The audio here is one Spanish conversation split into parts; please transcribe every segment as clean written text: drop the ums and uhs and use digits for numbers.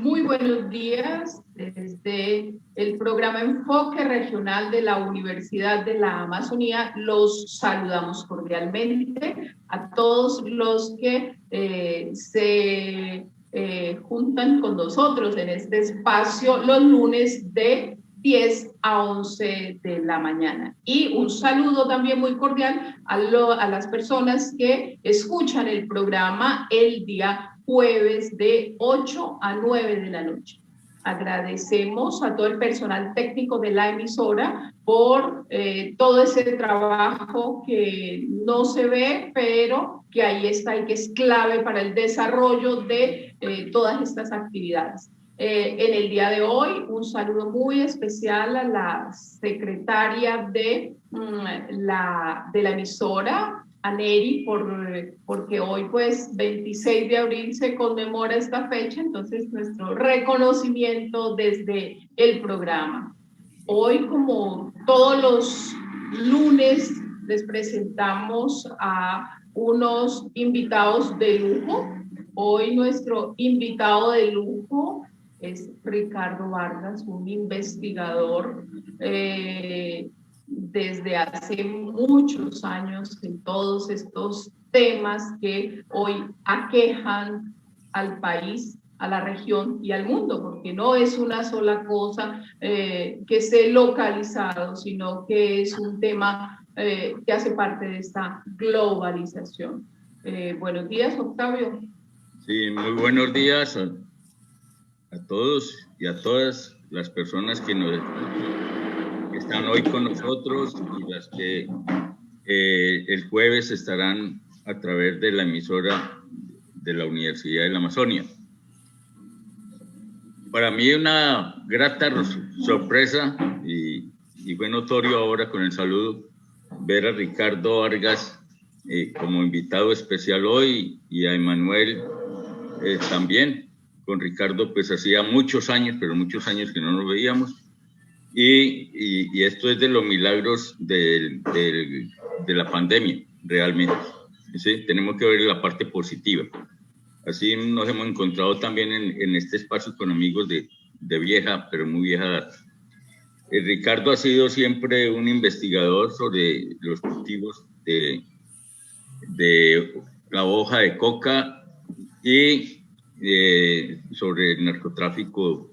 Muy buenos días desde el programa Enfoque Regional de la Universidad de la Amazonía. Los saludamos cordialmente a todos los que se juntan con nosotros en este espacio los lunes de 10 a 11 de la mañana. Y un saludo también muy cordial a las personas que escuchan el programa el día jueves de 8 a 9 de la noche. Agradecemos a todo el personal técnico de la emisora por todo ese trabajo que no se ve, pero que ahí está y que es clave para el desarrollo de todas estas actividades. En el día de hoy, un saludo muy especial a la secretaria de la emisora, a Neri, porque hoy, pues, 26 de abril se conmemora esta fecha, entonces nuestro reconocimiento desde el programa. Hoy, como todos los lunes, les presentamos a unos invitados de lujo. Hoy nuestro invitado de lujo es Ricardo Vargas, un investigador desde hace muchos años en todos estos temas que hoy aquejan al país, a la región y al mundo, porque no es una sola cosa que esté localizado, sino que es un tema que hace parte de esta globalización. Buenos días, Octavio. Sí, muy buenos días a todos y a todas las personas que están hoy con nosotros y las que el jueves estarán a través de la emisora de la Universidad de la Amazonia. Para mí una grata sorpresa y fue notorio ahora con el saludo ver a Ricardo Vargas como invitado especial hoy y a Emanuel también. Con Ricardo pues hacía muchos años, pero muchos años que no nos veíamos. Y esto es de los milagros de la pandemia, realmente. ¿Sí? Tenemos que ver la parte positiva. Así nos hemos encontrado también en este espacio con amigos de vieja, pero muy vieja edad. Ricardo ha sido siempre un investigador sobre los cultivos de la hoja de coca y sobre el narcotráfico,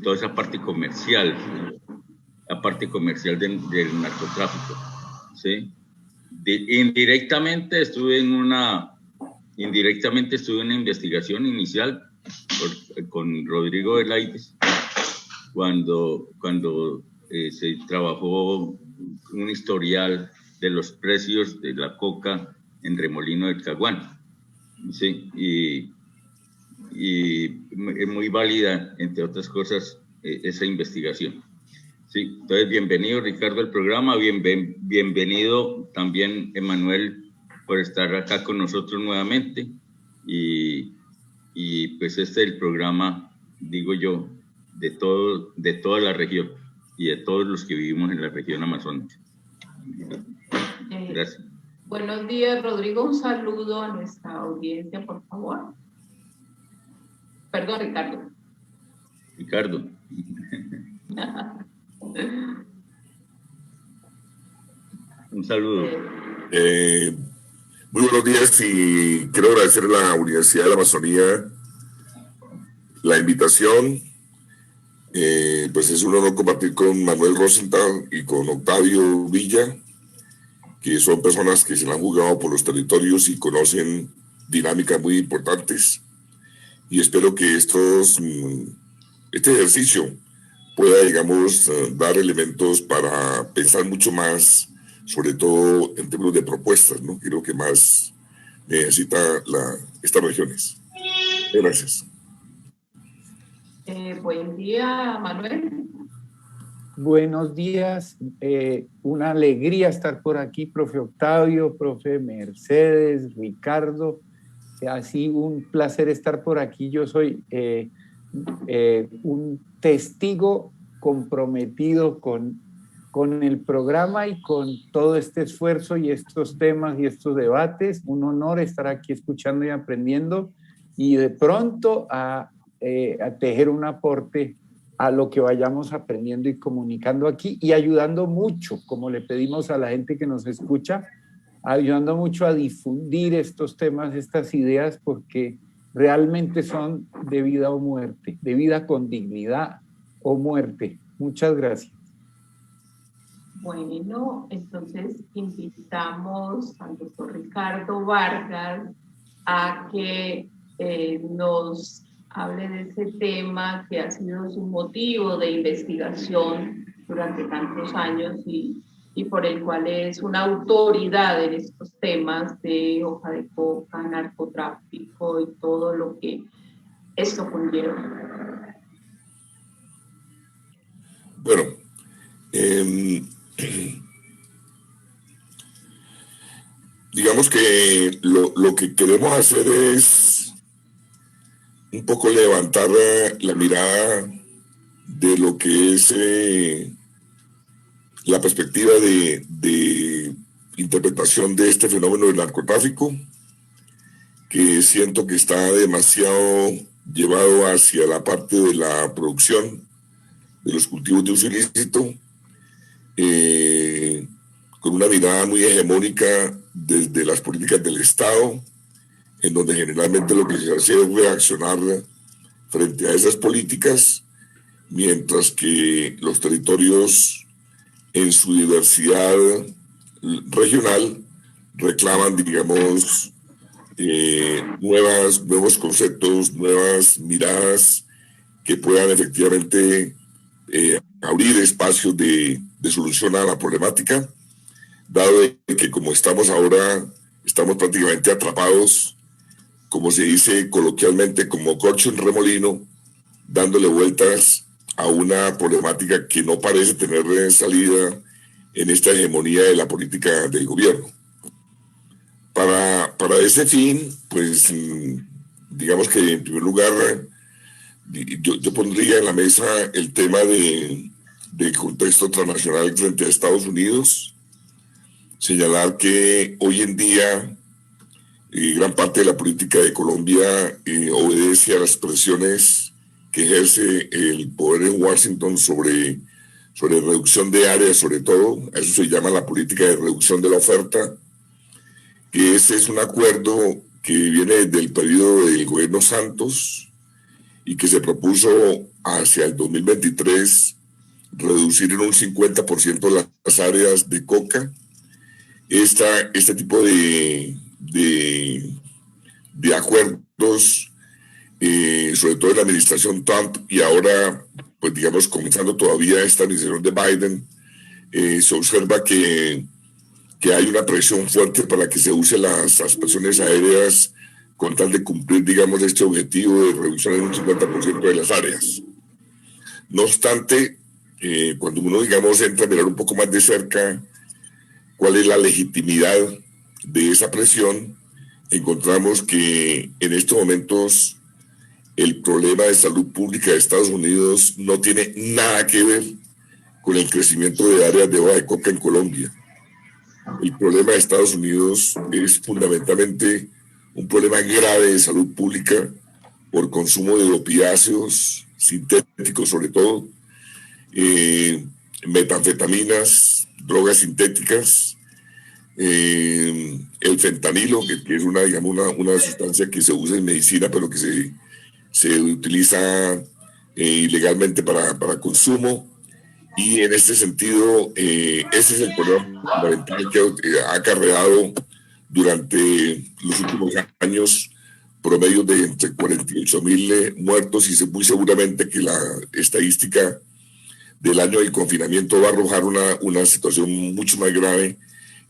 toda esa parte comercial, la parte comercial del narcotráfico, ¿sí? Indirectamente estuve en una investigación inicial con Rodrigo Velaides cuando se trabajó un historial de los precios de la coca en Remolino del Caguán, ¿sí? Y es muy válida, entre otras cosas, esa investigación. Sí, entonces bienvenido Ricardo al programa, bienvenido también Emanuel por estar acá con nosotros nuevamente y pues este es el programa, digo yo, de toda la región y de todos los que vivimos en la región amazónica. Gracias. Buenos días, Rodrigo, un saludo a nuestra audiencia, por favor. Perdón, Ricardo. Un saludo. Muy buenos días y quiero agradecer a la Universidad de la Amazonía la invitación. Pues es un honor compartir con Manuel Rosenthal y con Octavio Villa, que son personas que se la han jugado por los territorios y conocen dinámicas muy importantes. Y espero que este ejercicio pueda, digamos, dar elementos para pensar mucho más, sobre todo en términos de propuestas, ¿no? Creo que más necesita estas regiones. Gracias. Buen día, Manuel. Buenos días, una alegría estar por aquí, profe Octavio, profe Mercedes, Ricardo. Así un placer estar por aquí. Yo soy un testigo comprometido con el programa y con todo este esfuerzo y estos temas y estos debates. Un honor estar aquí escuchando y aprendiendo y de pronto a a tejer un aporte a lo que vayamos aprendiendo y comunicando aquí y ayudando mucho, como le pedimos a la gente que nos escucha, ayudando mucho a difundir estos temas, estas ideas, porque realmente son de vida o muerte, de vida con dignidad o muerte. Muchas gracias. Bueno, entonces invitamos al doctor Ricardo Vargas a que nos hable de ese tema que ha sido su motivo de investigación durante tantos años y por el cual es una autoridad en estos temas de hoja de coca, narcotráfico y todo lo que esto conlleva. Bueno, digamos que lo que queremos hacer es un poco levantar la mirada de lo que es la perspectiva de interpretación de este fenómeno del narcotráfico, que siento que está demasiado llevado hacia la parte de la producción de los cultivos de uso ilícito, con una mirada muy hegemónica desde las políticas del Estado, en donde generalmente lo que se hace es reaccionar frente a esas políticas, mientras que los territorios en su diversidad regional reclaman, digamos, nuevos conceptos, nuevas miradas que puedan efectivamente abrir espacios de solución a la problemática, dado que como estamos ahora, estamos prácticamente atrapados, como se dice coloquialmente, como corcho en remolino, dándole vueltas a una problemática que no parece tener salida en esta hegemonía de la política del gobierno. Para ese fin, pues, digamos que en primer lugar, yo pondría en la mesa el tema del contexto transnacional frente a Estados Unidos, señalar que hoy en día gran parte de la política de Colombia obedece a las presiones que ejerce el poder en Washington sobre reducción de áreas, sobre todo. A eso se llama la política de reducción de la oferta, que ese es un acuerdo que viene del periodo del gobierno Santos y que se propuso hacia el 2023 reducir en un 50% las áreas de coca. Este tipo de acuerdos, sobre todo en la administración Trump y ahora, pues digamos, comenzando todavía esta administración de Biden, se observa que hay una presión fuerte para que se use las aspersiones aéreas con tal de cumplir, digamos, este objetivo de reducción en un 50% de las áreas. No obstante, cuando uno, digamos, entra a mirar un poco más de cerca cuál es la legitimidad de esa presión, encontramos que en estos momentos el problema de salud pública de Estados Unidos no tiene nada que ver con el crecimiento de áreas de hoja de coca en Colombia. El problema de Estados Unidos es fundamentalmente un problema grave de salud pública por consumo de opiáceos sintéticos, sobre todo, metanfetaminas, drogas sintéticas, el fentanilo, que es una sustancia que se usa en medicina, pero que se utiliza ilegalmente para consumo. Y en este sentido, ese es el problema fundamental que ha acarreado durante los últimos años promedio de entre 48,000 muertos, y muy seguramente que la estadística del año del confinamiento va a arrojar una situación mucho más grave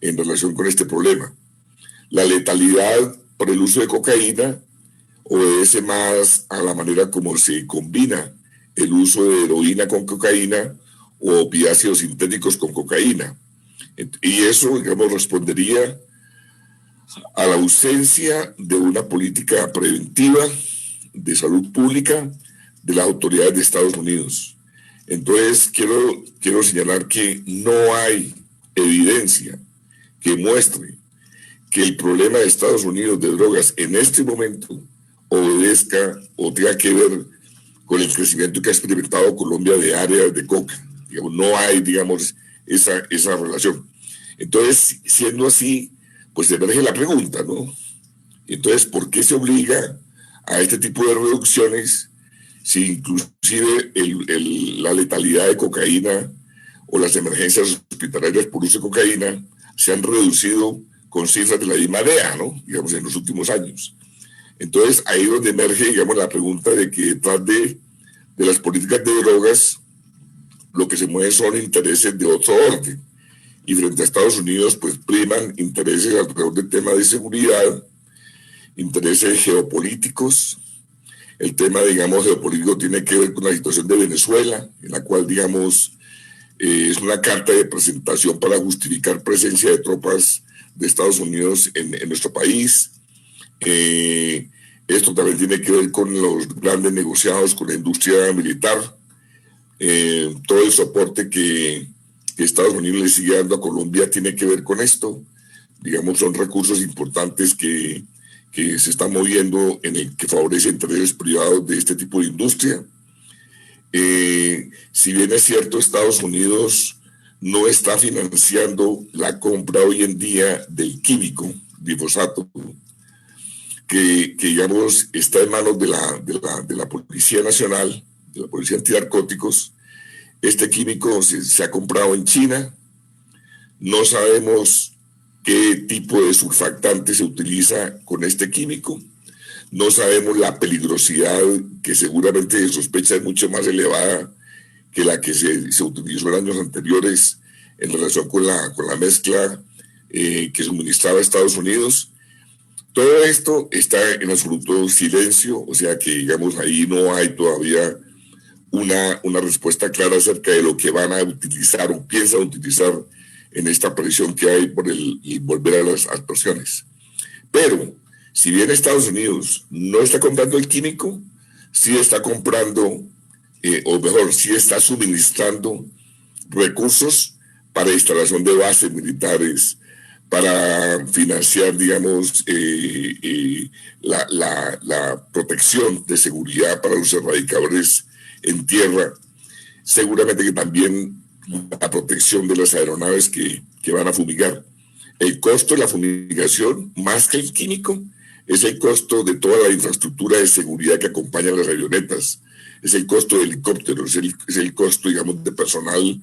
en relación con este problema. La letalidad por el uso de cocaína obedece más a la manera como se combina el uso de heroína con cocaína o opiáceos sintéticos con cocaína. Y eso, digamos, respondería a la ausencia de una política preventiva de salud pública de las autoridades de Estados Unidos. Entonces, quiero señalar que no hay evidencia que muestre que el problema de Estados Unidos de drogas en este momento obedezca o tenga que ver con el crecimiento que ha experimentado Colombia de áreas de coca. Digamos, no hay, digamos, esa relación. Entonces, siendo así, pues emerge la pregunta, ¿no? Entonces, ¿por qué se obliga a este tipo de reducciones si inclusive la letalidad de cocaína o las emergencias hospitalarias por uso de cocaína se han reducido con cifras de la misma DEA, ¿no? Digamos, en los últimos años? Entonces, ahí es donde emerge, digamos, la pregunta de que detrás de las políticas de drogas, lo que se mueve son intereses de otro orden. Y frente a Estados Unidos, pues priman intereses alrededor del tema de seguridad, intereses geopolíticos. El tema, digamos, geopolítico tiene que ver con la situación de Venezuela, en la cual, digamos, es una carta de presentación para justificar presencia de tropas de Estados Unidos en nuestro país. Esto también tiene que ver con los grandes negociados con la industria militar, todo el soporte que Estados Unidos le sigue dando a Colombia tiene que ver con esto. Digamos, son recursos importantes que se están moviendo en el que favorece intereses privados de este tipo de industria. Si bien es cierto, Estados Unidos no está financiando la compra hoy en día del químico, glifosato, que digamos está en manos de la Policía Nacional, de la Policía Antinarcóticos. Este químico se ha comprado en China. No sabemos qué tipo de surfactante se utiliza con este químico. No sabemos la peligrosidad, que seguramente se sospecha es mucho más elevada que la que se utilizó en años anteriores en relación con la mezcla que suministraba Estados Unidos. Todo esto está en absoluto silencio, o sea que, digamos, ahí no hay todavía una respuesta clara acerca de lo que van a utilizar o piensan utilizar en esta presión que hay por el volver a las actuaciones. Pero, si bien Estados Unidos no está comprando el químico, sí está comprando, o mejor, sí está suministrando recursos para instalación de bases militares, para financiar, digamos, la protección de seguridad para los erradicadores en tierra. Seguramente que también la protección de las aeronaves que van a fumigar. El costo de la fumigación, más que el químico, es el costo de toda la infraestructura de seguridad que acompaña a las avionetas. Es el costo de helicópteros, es el costo, digamos, de personal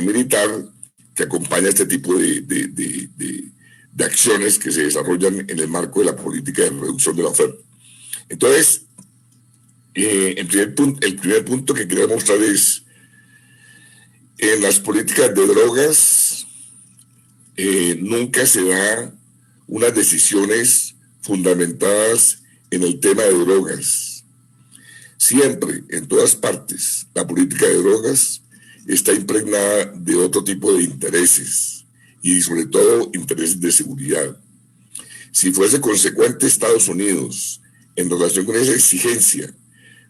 militar que acompaña este tipo de acciones que se desarrollan en el marco de la política de reducción de la oferta. Entonces, el primer punto que quería mostrar es, en las políticas de drogas, nunca se dan unas decisiones fundamentadas en el tema de drogas. Siempre, en todas partes, la política de drogas está impregnada de otro tipo de intereses y sobre todo intereses de seguridad. Si fuese consecuente Estados Unidos en relación con esa exigencia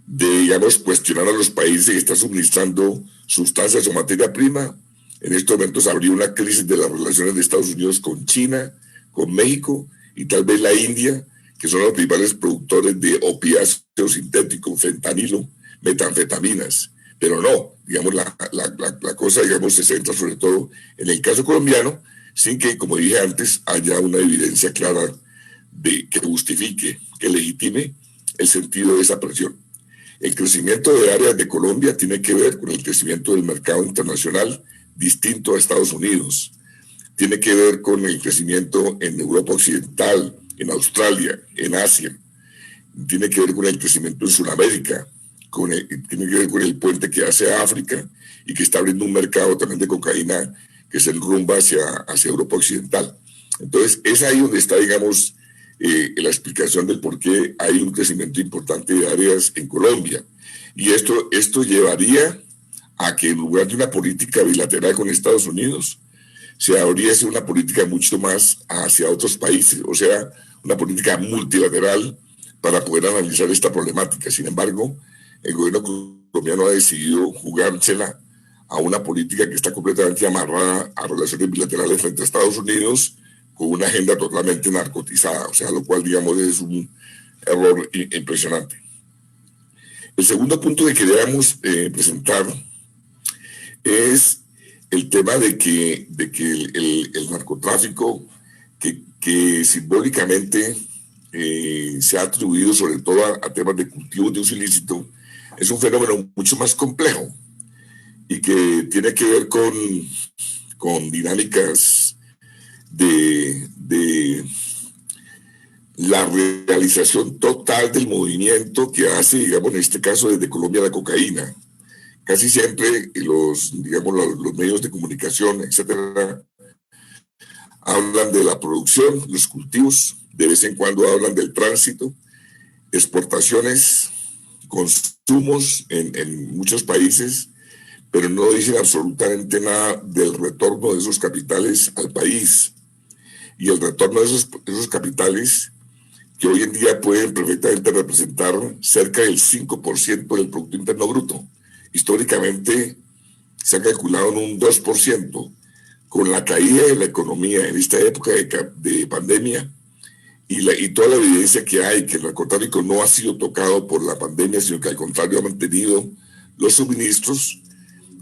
de, digamos, cuestionar a los países que están suministrando sustancias o materia prima, en estos momentos habría una crisis de las relaciones de Estados Unidos con China, con México y tal vez la India, que son los principales productores de opiáceos sintéticos, fentanilo, metanfetaminas. Pero no, digamos, la cosa, digamos, se centra sobre todo en el caso colombiano, sin que, como dije antes, haya una evidencia clara que justifique, que legitime el sentido de esa presión. El crecimiento de áreas de Colombia tiene que ver con el crecimiento del mercado internacional distinto a Estados Unidos. Tiene que ver con el crecimiento en Europa Occidental, en Australia, en Asia. Tiene que ver con el crecimiento en Sudamérica. Tiene que ver con el puente que hace a África y que está abriendo un mercado también de cocaína que se enrumba hacia Europa Occidental. Entonces, es ahí donde está, digamos, la explicación del por qué hay un crecimiento importante de áreas en Colombia. Y esto llevaría a que en lugar de una política bilateral con Estados Unidos, se abriese una política mucho más hacia otros países, o sea, una política multilateral para poder analizar esta problemática. Sin embargo, el gobierno colombiano ha decidido jugársela a una política que está completamente amarrada a relaciones bilaterales frente a Estados Unidos, con una agenda totalmente narcotizada, o sea, lo cual, digamos, es un error impresionante. El segundo punto que queríamos presentar es el tema de que el narcotráfico, que simbólicamente se ha atribuido sobre todo a temas de cultivos de uso ilícito, es un fenómeno mucho más complejo y que tiene que ver con dinámicas de la realización total del movimiento que hace, digamos, en este caso desde Colombia, la cocaína. Casi siempre los medios de comunicación, etcétera, hablan de la producción, los cultivos, de vez en cuando hablan del tránsito, exportaciones, consumos en muchos países, pero no dicen absolutamente nada del retorno de esos capitales al país. Y el retorno de esos capitales, que hoy en día pueden perfectamente representar cerca del 5% del Producto Interno Bruto. Históricamente se ha calculado en un 2%. Con la caída de la economía en esta época de pandemia y toda la evidencia que hay que el narcotráfico no ha sido tocado por la pandemia, sino que al contrario ha mantenido los suministros,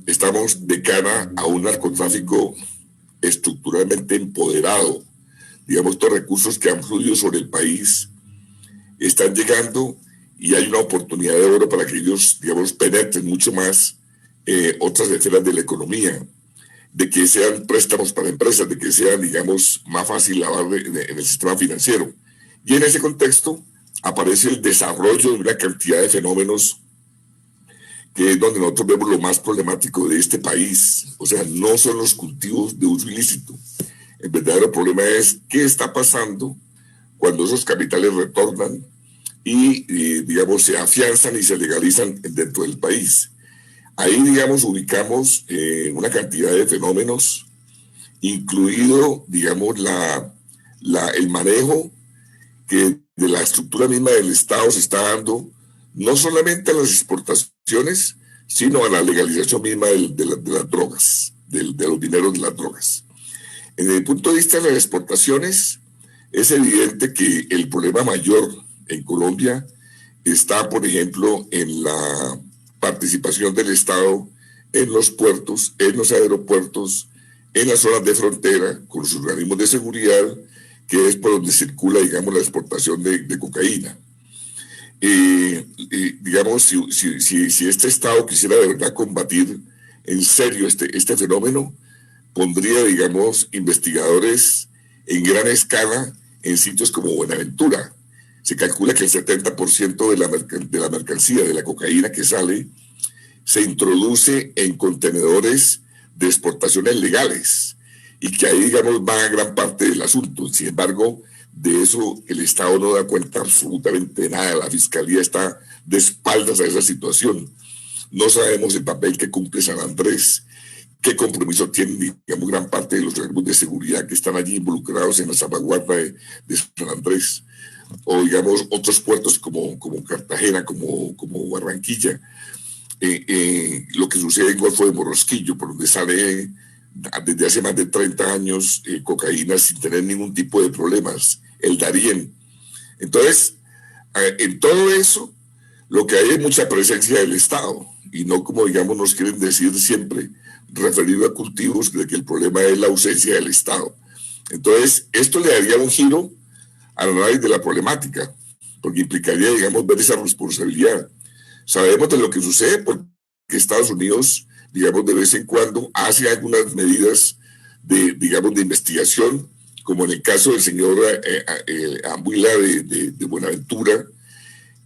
estamos de cara a un narcotráfico estructuralmente empoderado. Digamos, estos recursos que han fluido sobre el país están llegando y hay una oportunidad de oro para que ellos, digamos, penetren mucho más otras esferas de la economía, de que sean préstamos para empresas, de que sean, digamos, más fácil lavar en el sistema financiero. Y en ese contexto aparece el desarrollo de una cantidad de fenómenos que es donde nosotros vemos lo más problemático de este país. O sea, no son los cultivos de uso ilícito. El verdadero problema es qué está pasando cuando esos capitales retornan y digamos, se afianzan y se legalizan dentro del país. Ahí, digamos, ubicamos una cantidad de fenómenos, incluido, digamos, el manejo que de la estructura misma del Estado se está dando, no solamente a las exportaciones, sino a la legalización misma de las drogas, de los dineros de las drogas. En el punto de vista de las exportaciones, es evidente que el problema mayor en Colombia está, por ejemplo, en la participación del Estado en los puertos, en los aeropuertos, en las zonas de frontera, con los organismos de seguridad, que es por donde circula, digamos, la exportación de cocaína. Digamos, si este Estado quisiera de verdad combatir en serio este fenómeno, pondría, digamos, investigadores en gran escala en sitios como Buenaventura. Se calcula que el 70% de la mercancía de la cocaína que sale se introduce en contenedores de exportaciones legales y que ahí, digamos, va gran parte del asunto. Sin embargo, de eso el Estado no da cuenta absolutamente nada. La Fiscalía está de espaldas a esa situación. No sabemos el papel que cumple San Andrés, qué compromiso tienen, digamos, gran parte de los organismos de seguridad que están allí involucrados en la salvaguarda de San Andrés, o digamos otros puertos como Cartagena, como Barranquilla. Lo que sucede en Golfo de Morrosquillo, por donde sale desde hace más de 30 años cocaína sin tener ningún tipo de problemas, el Darién. Entonces, en todo eso, lo que hay es mucha presencia del Estado, y no como, digamos, nos quieren decir siempre, referido a cultivos, de que el problema es la ausencia del Estado. Entonces, esto le daría un giro al análisis de la problemática, porque implicaría, digamos, ver esa responsabilidad. Sabemos de lo que sucede porque Estados Unidos, digamos, de vez en cuando hace algunas medidas digamos, de investigación, como en el caso del señor Ambuila de Buenaventura,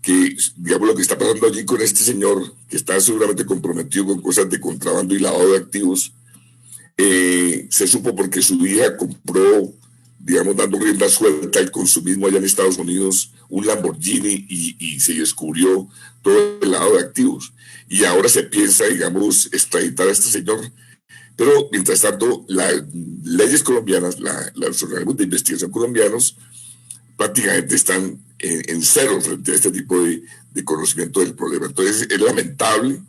que, digamos, lo que está pasando allí con este señor, que está seguramente comprometido con cosas de contrabando y lavado de activos, se supo porque su hija compró, digamos, dando rienda suelta al consumismo allá en Estados Unidos, un Lamborghini y se descubrió todo el lavado de activos. Y ahora se piensa, digamos, extraditar a este señor. Pero, mientras tanto, las leyes colombianas, los organismos de investigación colombianos, prácticamente están en cero frente a este tipo de conocimiento del problema. Entonces, es lamentable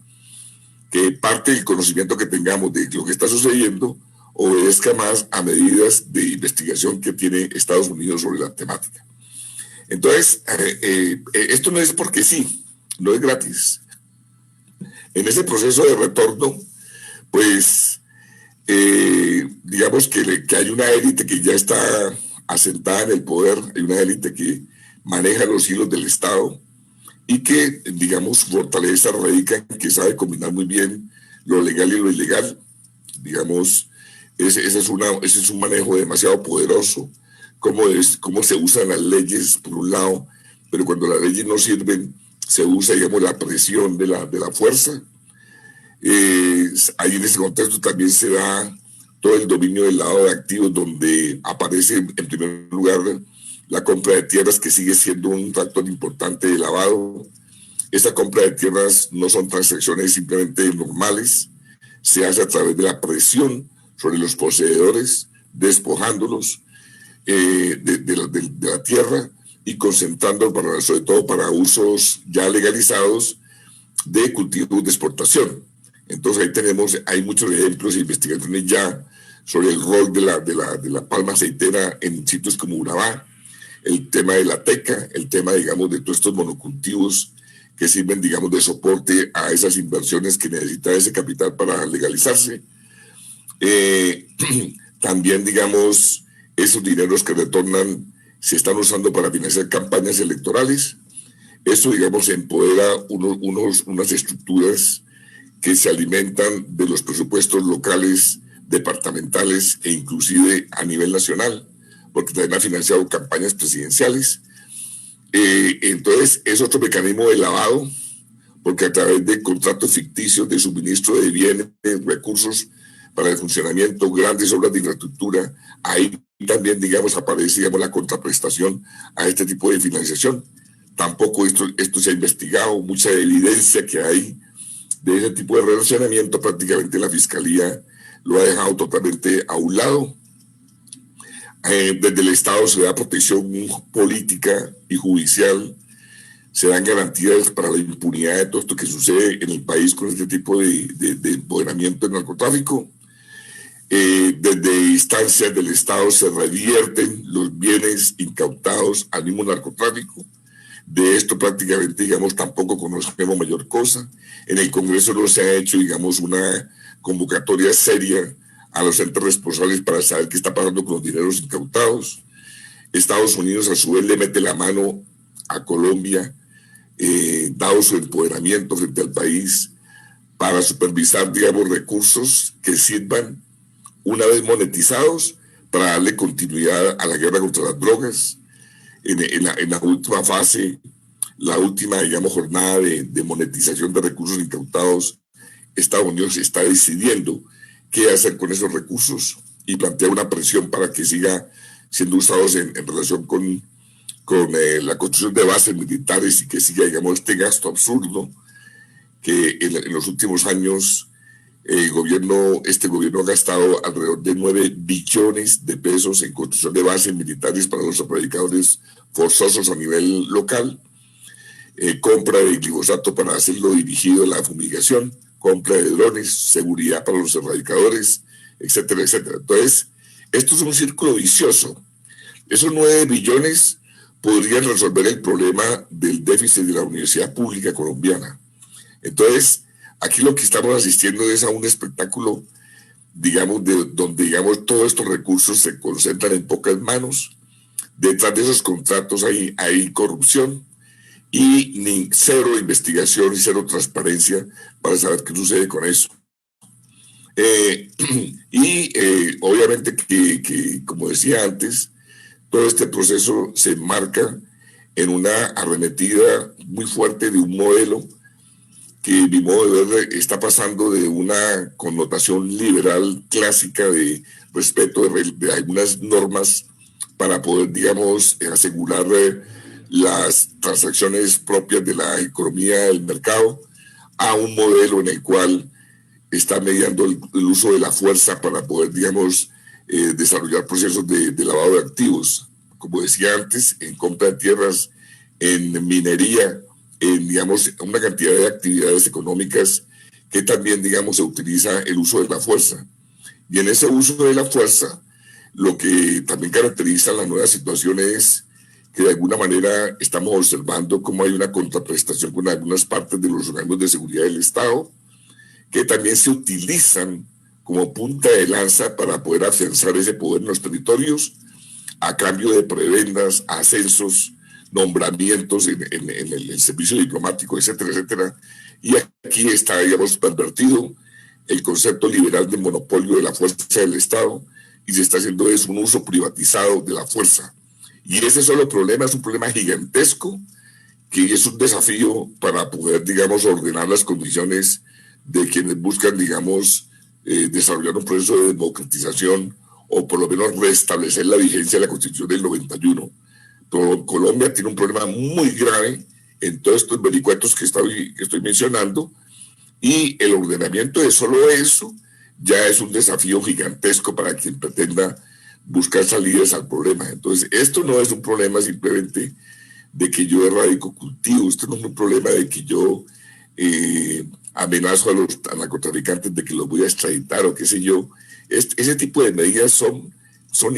que parte del conocimiento que tengamos de lo que está sucediendo obedezca más a medidas de investigación que tiene Estados Unidos sobre la temática. Entonces, esto no es porque sí, no es gratis. En ese proceso de retorno, pues, digamos que hay una élite que ya está asentada en el poder, hay una élite que maneja los hilos del Estado y que, digamos, su fortaleza radica en que sabe combinar muy bien lo legal y lo ilegal. Digamos, ese es un manejo demasiado poderoso, cómo se usan las leyes por un lado, pero cuando las leyes no sirven, se usa, digamos, la presión de la fuerza. Ahí en ese contexto también se da todo el dominio del lado de activos, donde aparece en primer lugar la compra de tierras, que sigue siendo un factor importante de lavado. Esta compra de tierras no son transacciones simplemente normales, se hace a través de la presión sobre los poseedores, despojándolos de la tierra y concentrándolos sobre todo para usos ya legalizados de cultivos de exportación. Entonces hay muchos ejemplos e investigaciones ya sobre el rol de la palma aceitera en sitios como Urabá, el tema de la teca, el tema, digamos, de todos estos monocultivos que sirven, digamos, de soporte a esas inversiones que necesita ese capital para legalizarse. También, digamos, esos dineros que retornan se están usando para financiar campañas electorales. Eso, digamos, empodera unas estructuras que se alimentan de los presupuestos locales, departamentales e inclusive a nivel nacional, porque también ha financiado campañas presidenciales. Entonces, es otro mecanismo de lavado, porque a través de contratos ficticios de suministro de bienes, recursos para el funcionamiento, grandes obras de infraestructura, ahí también, digamos, aparece, digamos, la contraprestación a este tipo de financiación. Tampoco esto se ha investigado, mucha evidencia que hay de ese tipo de relacionamiento, prácticamente la Fiscalía lo ha dejado totalmente a un lado. Desde el Estado se da protección política y judicial, se dan garantías para la impunidad de todo esto que sucede en el país con este tipo de empoderamiento del narcotráfico. Desde instancias del Estado se revierten los bienes incautados al mismo narcotráfico. De esto prácticamente, digamos, tampoco conocemos mayor cosa. En el Congreso no se ha hecho, digamos, una convocatoria seria a los entes responsables para saber qué está pasando con los dineros incautados. Estados Unidos, a su vez, le mete la mano a Colombia, dado su empoderamiento frente al país, para supervisar, digamos, recursos que sirvan, una vez monetizados, para darle continuidad a la guerra contra las drogas. En la última fase, la última, digamos, jornada de monetización de recursos incautados, Estados Unidos está decidiendo qué hacer con esos recursos y plantea una presión para que siga siendo usados en relación con la construcción de bases militares y que siga, digamos, este gasto absurdo que en los últimos años este gobierno ha gastado alrededor de 9 billones de pesos en construcción de bases militares para los erradicadores forzosos a nivel local, compra de glifosato para hacerlo dirigido a la fumigación, compra de drones, seguridad para los erradicadores, etcétera, etcétera. Entonces, esto es un círculo vicioso. Esos 9 billones podrían resolver el problema del déficit de la universidad pública colombiana. Entonces, aquí lo que estamos asistiendo es a un espectáculo, digamos, donde, digamos, todos estos recursos se concentran en pocas manos. Detrás de esos contratos hay corrupción y cero investigación y cero transparencia para saber qué sucede con eso. Obviamente que, como decía antes, todo este proceso se enmarca en una arremetida muy fuerte de un modelo que, mi modo de ver, está pasando de una connotación liberal clásica de respeto de algunas normas para poder, digamos, asegurar las transacciones propias de la economía del mercado, a un modelo en el cual está mediando el uso de la fuerza para poder, digamos, desarrollar procesos de lavado de activos, como decía antes, en compra de tierras, en minería, en, digamos, una cantidad de actividades económicas que también, digamos, se utiliza el uso de la fuerza. Y en ese uso de la fuerza, lo que también caracteriza la nueva situación es que de alguna manera estamos observando cómo hay una contraprestación con algunas partes de los organismos de seguridad del Estado, que también se utilizan como punta de lanza para poder afianzar ese poder en los territorios a cambio de prebendas, ascensos, nombramientos en el servicio diplomático, etcétera, etcétera. Y aquí está, digamos, pervertido el concepto liberal de monopolio de la fuerza del Estado y se está haciendo es un uso privatizado de la fuerza. Y ese solo problema es un problema gigantesco que es un desafío para poder, digamos, ordenar las condiciones de quienes buscan, digamos, desarrollar un proceso de democratización o por lo menos restablecer la vigencia de la Constitución del 91. Pero Colombia tiene un problema muy grave en todos estos vericuetos que estoy mencionando, y el ordenamiento de solo eso ya es un desafío gigantesco para quien pretenda buscar salidas al problema. Entonces, esto no es un problema simplemente de que yo erradico cultivo, esto no es un problema de que yo amenazo a los narcotraficantes de que los voy a extraditar o qué sé yo. Ese tipo de medidas son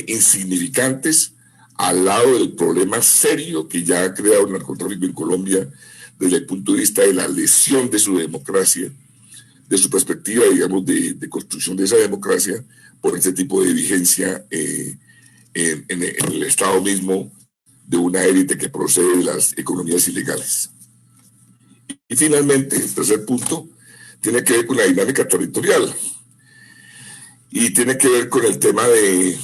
insignificantes al lado del problema serio que ya ha creado el narcotráfico en Colombia desde el punto de vista de la lesión de su democracia, de su perspectiva, digamos, de construcción de esa democracia por este tipo de vigencia en el Estado mismo de una élite que procede de las economías ilegales. Y finalmente, el tercer punto tiene que ver con la dinámica territorial y tiene que ver con el tema de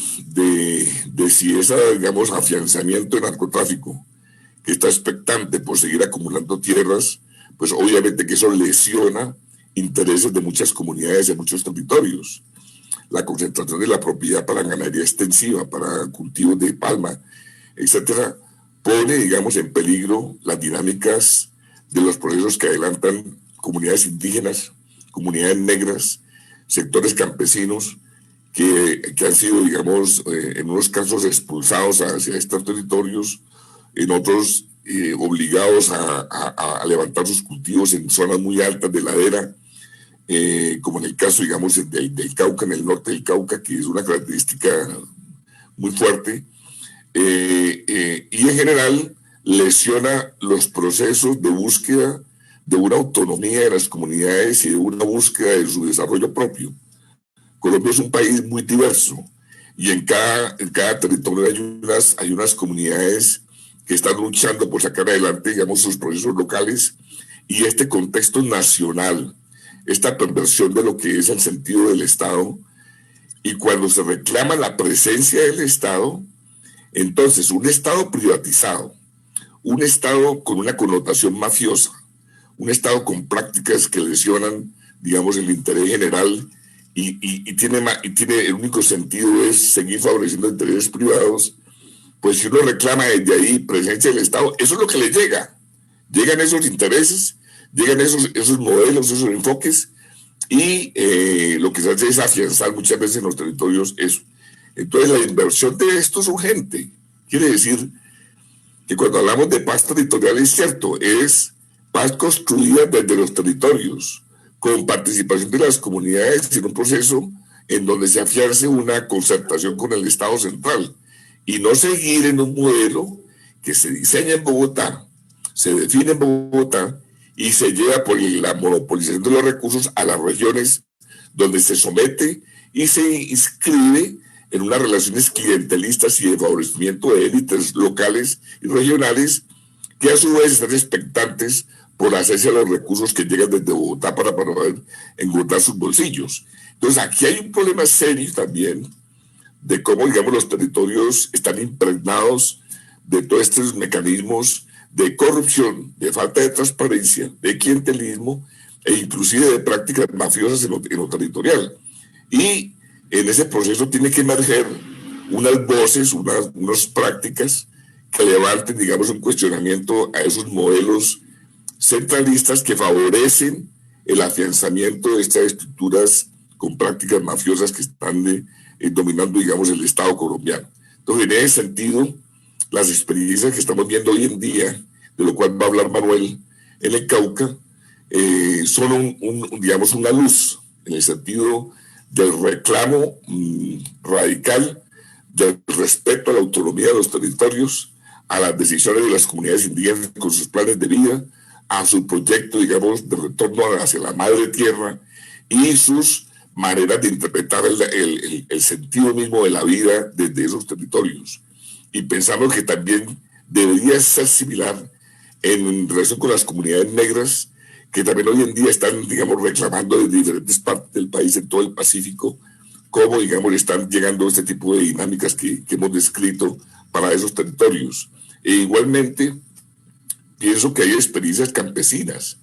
si ese, digamos, afianzamiento de narcotráfico que está expectante por seguir acumulando tierras, pues obviamente que eso lesiona intereses de muchas comunidades en muchos territorios. La concentración de la propiedad para ganadería extensiva, para cultivos de palma, etcétera, pone, digamos, en peligro las dinámicas de los procesos que adelantan comunidades indígenas, comunidades negras, sectores campesinos que han sido, digamos, en unos casos expulsados hacia estos territorios, en otros obligados a levantar sus cultivos en zonas muy altas de ladera, como en el caso, digamos, del Cauca, en el norte del Cauca, que es una característica muy fuerte, y en general lesiona los procesos de búsqueda de una autonomía de las comunidades y de una búsqueda de su desarrollo propio. Colombia es un país muy diverso y en cada territorio hay unas comunidades que están luchando por sacar adelante, digamos, sus procesos locales, y este contexto nacional, esta perversión de lo que es el sentido del Estado, y cuando se reclama la presencia del Estado, entonces un Estado privatizado, un Estado con una connotación mafiosa, un Estado con prácticas que lesionan, digamos, el interés general y tiene el único sentido es seguir favoreciendo intereses privados, pues si uno reclama desde ahí presencia del Estado, eso es lo que le llega. Llegan esos intereses, llegan esos modelos, esos enfoques, y lo que se hace es afianzar muchas veces en los territorios eso. Entonces la inversión de esto es urgente. Quiere decir que cuando hablamos de paz territorial, es cierto, es paz construida desde los territorios, con participación de las comunidades en un proceso en donde se afiance una concertación con el Estado central y no seguir en un modelo que se diseña en Bogotá, se define en Bogotá y se lleva por la monopolización de los recursos a las regiones, donde se somete y se inscribe en unas relaciones clientelistas y de favorecimiento de élites locales y regionales que a su vez están expectantes por hacerse a los recursos que llegan desde Bogotá para poder engordar sus bolsillos. Entonces aquí hay un problema serio también de cómo, digamos, los territorios están impregnados de todos estos mecanismos de corrupción, de falta de transparencia, de clientelismo e inclusive de prácticas mafiosas en lo territorial. Y en ese proceso tiene que emerger unas voces, unas prácticas que levanten, digamos, un cuestionamiento a esos modelos centralistas que favorecen el afianzamiento de estas estructuras con prácticas mafiosas que están dominando, digamos, el Estado colombiano. Entonces, en ese sentido, las experiencias que estamos viendo hoy en día, de lo cual va a hablar Manuel, en el Cauca, son digamos, una luz, en el sentido del reclamo radical del respeto a la autonomía de los territorios, a las decisiones de las comunidades indígenas con sus planes de vida, a su proyecto, digamos, de retorno hacia la madre tierra y sus maneras de interpretar el sentido mismo de la vida desde esos territorios. Y pensamos que también debería ser similar en relación con las comunidades negras, que también hoy en día están, digamos, reclamando de diferentes partes del país, en todo el Pacífico, cómo, digamos, están llegando este tipo de dinámicas que hemos descrito para esos territorios. E igualmente, pienso que hay experiencias campesinas,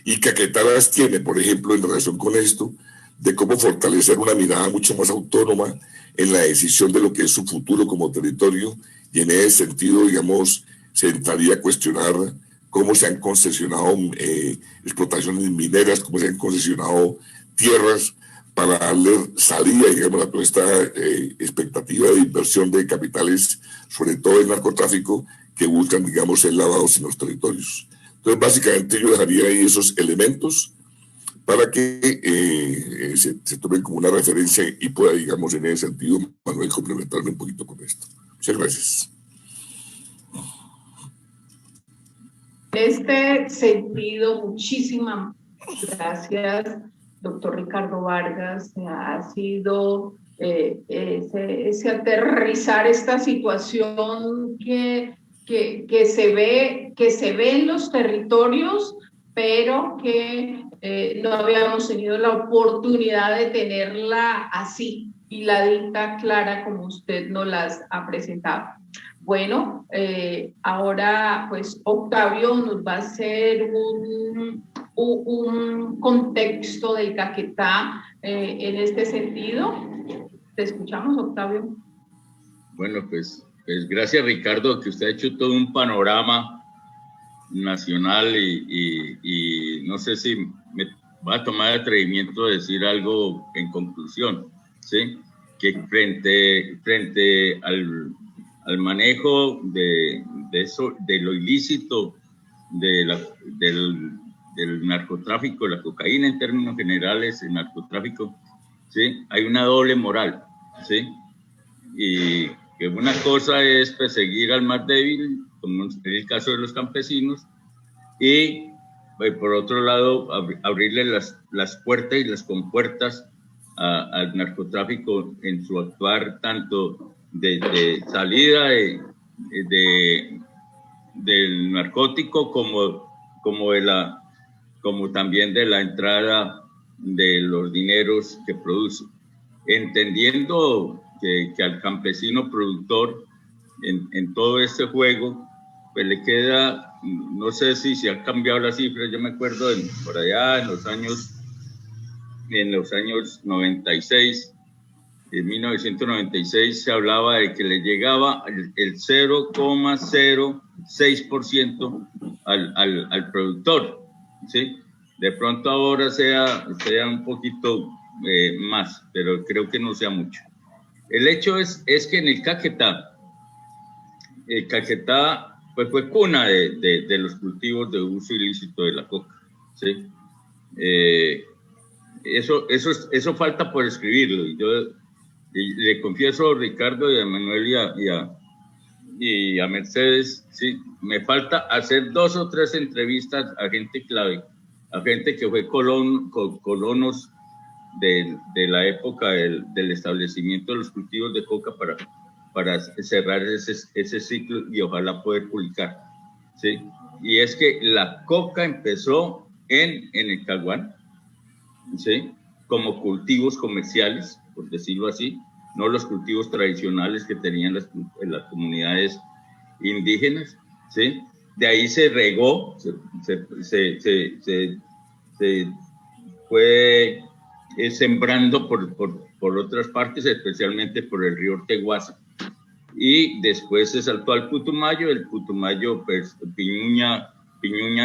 y Caquetá las tiene, por ejemplo, en relación con esto, de cómo fortalecer una mirada mucho más autónoma en la decisión de lo que es su futuro como territorio, y en ese sentido, digamos, se entraría a cuestionar cómo se han concesionado explotaciones mineras, cómo se han concesionado tierras para darle salida, digamos, a toda esta expectativa de inversión de capitales, sobre todo el narcotráfico, que buscan, digamos, ser lavados en los territorios. Entonces, básicamente yo dejaría ahí esos elementos para que se tomen como una referencia y pueda, digamos, en ese sentido, Manuel, complementarme un poquito con esto. Muchas gracias. En este sentido, muchísimas gracias, doctor Ricardo Vargas. Ha sido ese aterrizar esta situación que se ve en los territorios, pero que no habíamos tenido la oportunidad de tenerla así, hiladita, clara, como usted nos las ha presentado. Bueno, ahora pues Octavio nos va a hacer un contexto del Caquetá en este sentido. Te escuchamos, Octavio. Bueno, pues gracias, Ricardo, que usted ha hecho todo un panorama nacional y no sé si me va a tomar el atrevimiento de decir algo en conclusión, ¿sí? Que frente al manejo de eso, de lo ilícito del narcotráfico, la cocaína en términos generales, el narcotráfico, ¿sí? Hay una doble moral, ¿sí? Y que una cosa es perseguir al más débil, como en el caso de los campesinos, y por otro lado abrirle las puertas y las compuertas al narcotráfico en su actuar, tanto de salida del narcótico como también de la entrada de los dineros que produce, entendiendo que al campesino productor en todo este juego pues le queda, no sé si se han cambiado las cifras, yo me acuerdo por allá en los años 96, en 1996 se hablaba de que le llegaba el 0,06% al productor, ¿sí? De pronto ahora sea un poquito más, pero creo que no sea mucho. El hecho es que en el Caquetá pues fue cuna de los cultivos de uso ilícito de la coca, ¿sí? Eso falta por escribirlo. Y yo le confieso a Ricardo y a Manuel y a Mercedes, ¿sí? Me falta hacer 2 o 3 entrevistas a gente clave, a gente que fue colonos de la época del establecimiento de los cultivos de coca para cerrar ese ciclo y ojalá poder publicar, ¿sí? Y es que la coca empezó en el Caguán, ¿sí? Como cultivos comerciales, por decirlo así, no los cultivos tradicionales que tenían las comunidades indígenas, ¿sí? De ahí se regó, se fue sembrando por otras partes, especialmente por el río Orteguaza. Y después se saltó al Putumayo, el Putumayo, pues, Piñuña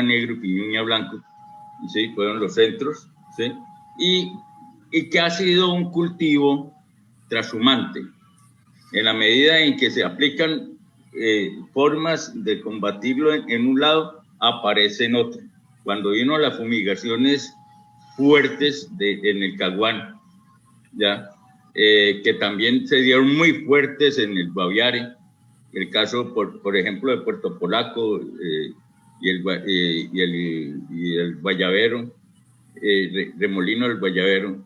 negro, Piñuña blanco, ¿sí? Fueron los centros, ¿sí? Y que ha sido un cultivo trashumante, en la medida en que se aplican formas de combatirlo en un lado, aparece en otro. Cuando vino las fumigaciones fuertes en el Caguán, ya, que también se dieron muy fuertes en el Guaviare, el caso, por ejemplo, de Puerto Polaco y el Guayabero, Remolino del Guayabero.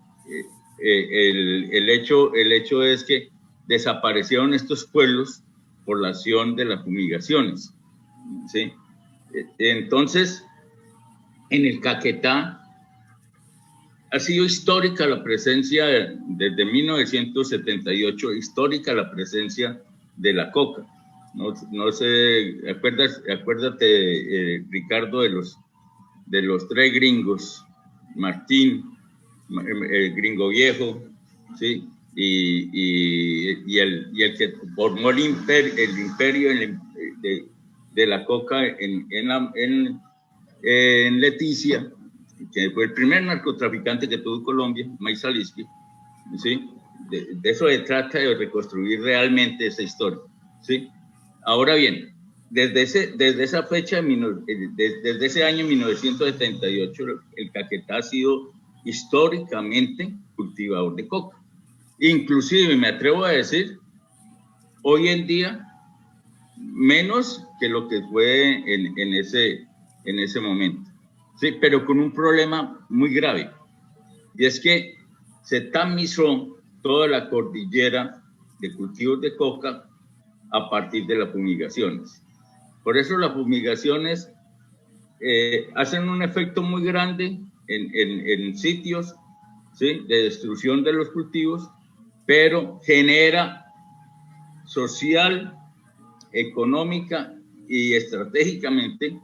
El hecho es que desaparecieron estos pueblos por la acción de las fumigaciones, ¿sí? Entonces, en el Caquetá ha sido histórica la presencia, desde 1978, histórica la presencia de la coca. No sé, acuérdate, Ricardo, de los tres gringos, Martín, el gringo viejo, ¿sí? Y el que formó el imperio de la coca en Leticia, que fue el primer narcotraficante que tuvo Colombia, Maíz Aliski, ¿sí? De eso se trata, de reconstruir realmente esa historia, ¿sí? Ahora bien, desde esa fecha, desde ese año 1978, el Caquetá ha sido históricamente cultivador de coca. Inclusive, me atrevo a decir, hoy en día, menos que lo que fue en ese momento. Sí, pero con un problema muy grave, y es que se tamizó toda la cordillera de cultivos de coca a partir de las fumigaciones. Por eso las fumigaciones hacen un efecto muy grande en sitios, ¿sí?, de destrucción de los cultivos, pero genera social, económica y estratégicamente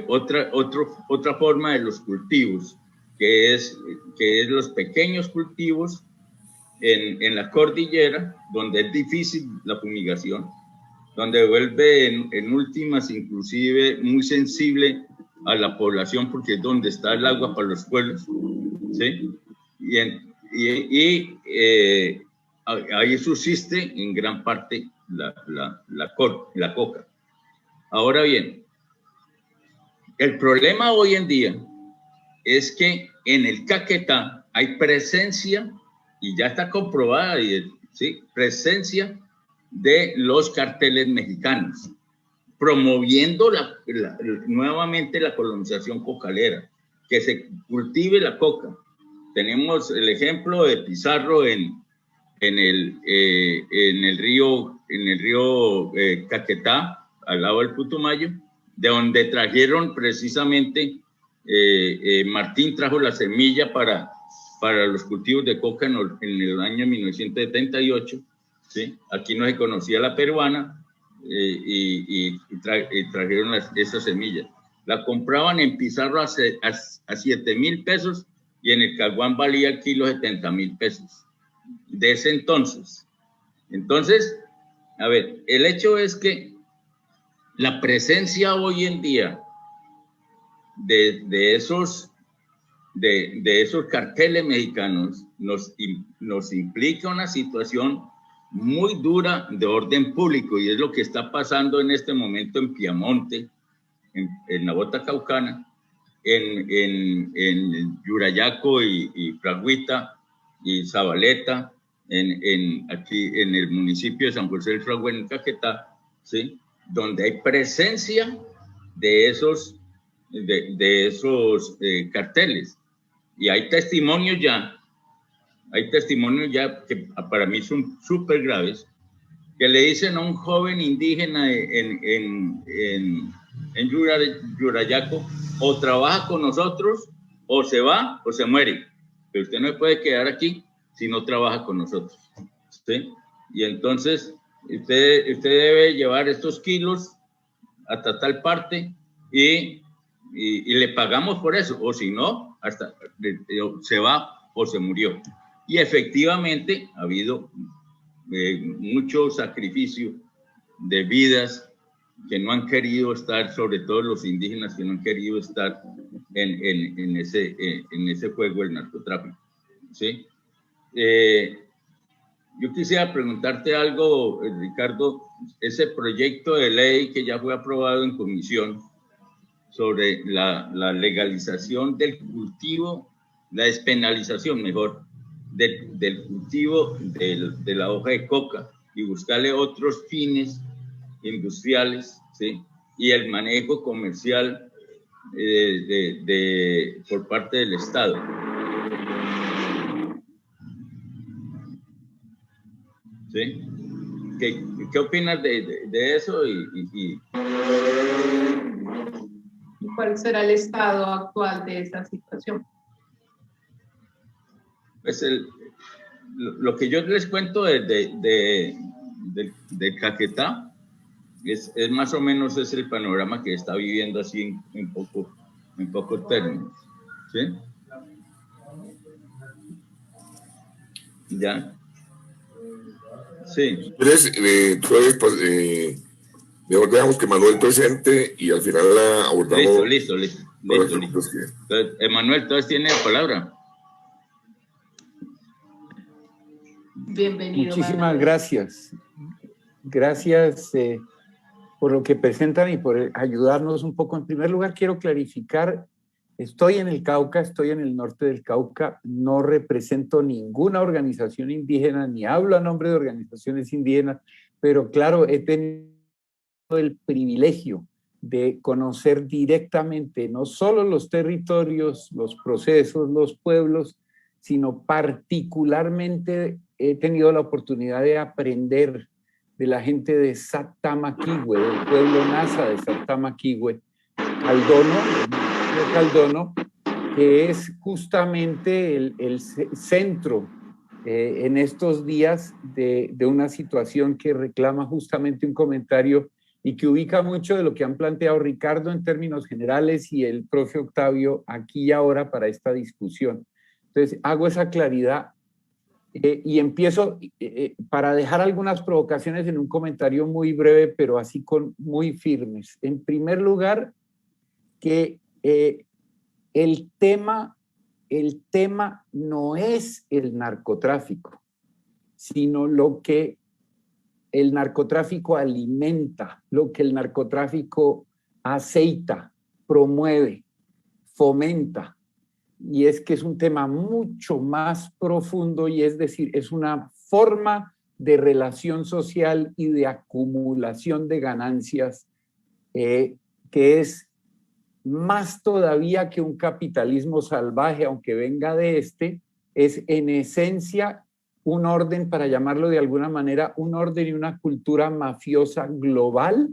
otra forma de los cultivos, que es los pequeños cultivos en la cordillera, donde es difícil la fumigación, donde vuelve en últimas inclusive muy sensible a la población, porque es donde está el agua para los pueblos, ¿sí? Ahí subsiste en gran parte la coca. Ahora bien, el problema hoy en día es que en el Caquetá hay presencia, y ya está comprobada, ¿sí?, presencia de los carteles mexicanos, promoviendo nuevamente la colonización cocalera, que se cultive la coca. Tenemos el ejemplo de Pizarro en el río Caquetá, al lado del Putumayo, de donde trajeron precisamente, Martín trajo la semilla para los cultivos de coca en el año 1978, ¿sí? Aquí no se conocía la peruana, y trajeron esas semillas. La compraban en Pizarro a 7,000 pesos, y en el Caguán valía el kilo 70,000 pesos. De ese entonces. Entonces, a ver, el hecho es que la presencia hoy en día de esos carteles mexicanos nos implica una situación muy dura de orden público, y es lo que está pasando en este momento en Piamonte, en la Bota Caucana, en Yurayaco y Fragüita y Zabaleta, aquí en el municipio de San José del Fragüe, en Caquetá, ¿sí?, donde hay presencia de esos carteles. Y hay testimonios ya que para mí son súper graves, que le dicen a un joven indígena en Yurayaco: o trabaja con nosotros, o se va, o se muere, pero usted no puede quedar aquí si no trabaja con nosotros, ¿sí? Y entonces usted debe llevar estos kilos hasta tal parte, y le pagamos por eso, o si no, hasta se va o se murió. Y efectivamente ha habido mucho sacrificio de vidas que no han querido estar, sobre todo los indígenas, que no han querido estar en ese juego del narcotráfico, ¿sí? Yo quisiera preguntarte algo, Ricardo. Ese proyecto de ley que ya fue aprobado en comisión sobre la legalización del cultivo, la despenalización, mejor, del cultivo de la hoja de coca, y buscarle otros fines industriales, ¿sí?, y el manejo comercial por parte del Estado. ¿Sí? ¿Qué opinas de eso y cuál será el estado actual de esa situación? Pues lo que yo les cuento de Caquetá es más o menos es el panorama que está viviendo así en pocos términos. ¿Sí? ¿Ya? Sí. Mejor dejamos que Manuel presente y al final abordamos. Listo. Entonces, Emanuel, entonces tiene la palabra. Bienvenido. Muchísimas Manuel. gracias. Gracias por lo que presentan y por ayudarnos un poco. En primer lugar, quiero clarificar, estoy en el Cauca, estoy en el norte del Cauca, no represento ninguna organización indígena, ni hablo a nombre de organizaciones indígenas, pero claro, he tenido el privilegio de conocer directamente no solo los territorios, los procesos, los pueblos, sino particularmente he tenido la oportunidad de aprender de la gente de Satamaquihue, del pueblo Nasa de Satamaquihue, Caldono, que es justamente el centro en estos días de una situación que reclama justamente un comentario y que ubica mucho de lo que han planteado Ricardo en términos generales y el profe Octavio aquí y ahora para esta discusión. Entonces, hago esa claridad y empiezo para dejar algunas provocaciones en un comentario muy breve, pero así muy firmes. En primer lugar, que el tema no es el narcotráfico, sino lo que el narcotráfico alimenta, lo que el narcotráfico aceita, promueve, fomenta. Y es que es un tema mucho más profundo y es decir, es una forma de relación social y de acumulación de ganancias que es más todavía que un capitalismo salvaje, aunque venga de es en esencia un orden, para llamarlo de alguna manera, un orden y una cultura mafiosa global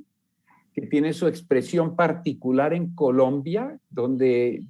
que tiene su expresión particular en Colombia, donde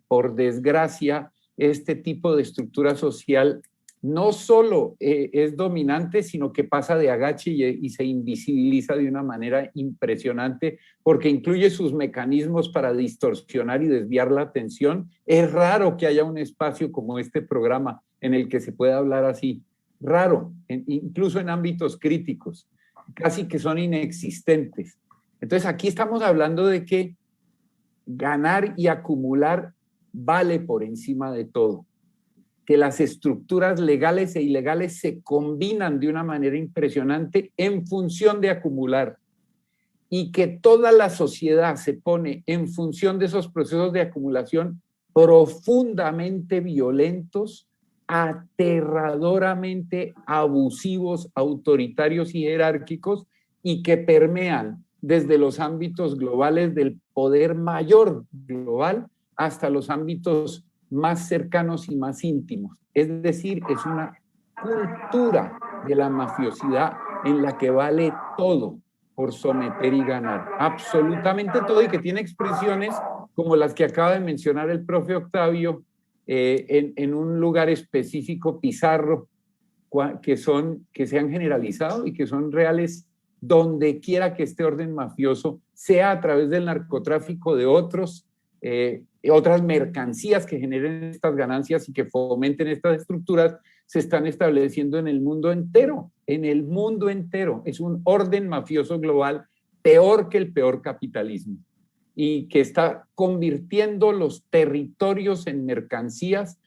por desgracia este tipo de estructura social no solo es dominante, sino que pasa de agache y se invisibiliza de una manera impresionante porque incluye sus mecanismos para distorsionar y desviar la atención. Es raro que haya un espacio como este programa en el que se pueda hablar así. Raro, incluso en ámbitos críticos, casi que son inexistentes. Entonces aquí estamos hablando de que ganar y acumular vale por encima de todo, que las estructuras legales e ilegales se combinan de una manera impresionante en función de acumular y que toda la sociedad se pone en función de esos procesos de acumulación profundamente violentos, aterradoramente abusivos, autoritarios y jerárquicos y que permean desde los ámbitos globales del poder mayor global hasta los ámbitos más cercanos y más íntimos. Es decir, es una cultura de la mafiosidad en la que vale todo por someter y ganar, absolutamente todo, y que tiene expresiones como las que acaba de mencionar el profe Octavio en un lugar específico, Pizarro, que se han generalizado y que son reales donde quiera que este orden mafioso, sea a través del narcotráfico de otras mercancías que generen estas ganancias y que fomenten estas estructuras, se están estableciendo en el mundo entero, Es un orden mafioso global peor que el peor capitalismo y que está convirtiendo los territorios en mercancías,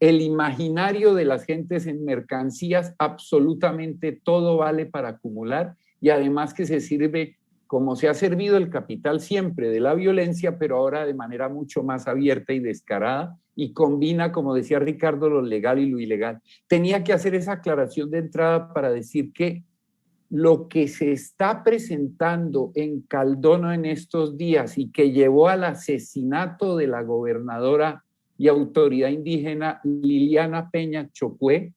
el imaginario de las gentes en mercancías, absolutamente todo vale para acumular y además que se sirve como se ha servido el capital siempre, de la violencia, pero ahora de manera mucho más abierta y descarada, y combina, como decía Ricardo, lo legal y lo ilegal. Tenía que hacer esa aclaración de entrada para decir que lo que se está presentando en Caldono en estos días y que llevó al asesinato de la gobernadora y autoridad indígena Liliana Peña Chocué,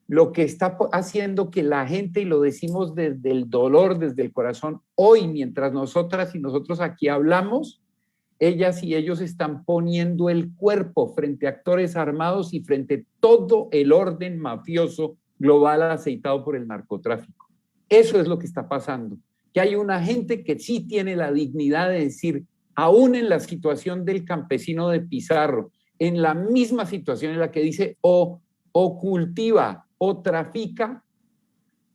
lo que está haciendo que la gente, y lo decimos desde el dolor, desde el corazón, hoy mientras nosotras y nosotros aquí hablamos, ellas y ellos están poniendo el cuerpo frente a actores armados y frente a todo el orden mafioso global aceitado por el narcotráfico. Eso es lo que está pasando, que hay una gente que sí tiene la dignidad de decir, aún en la situación del campesino de Pizarro, en la misma situación en la que dice o cultiva o trafica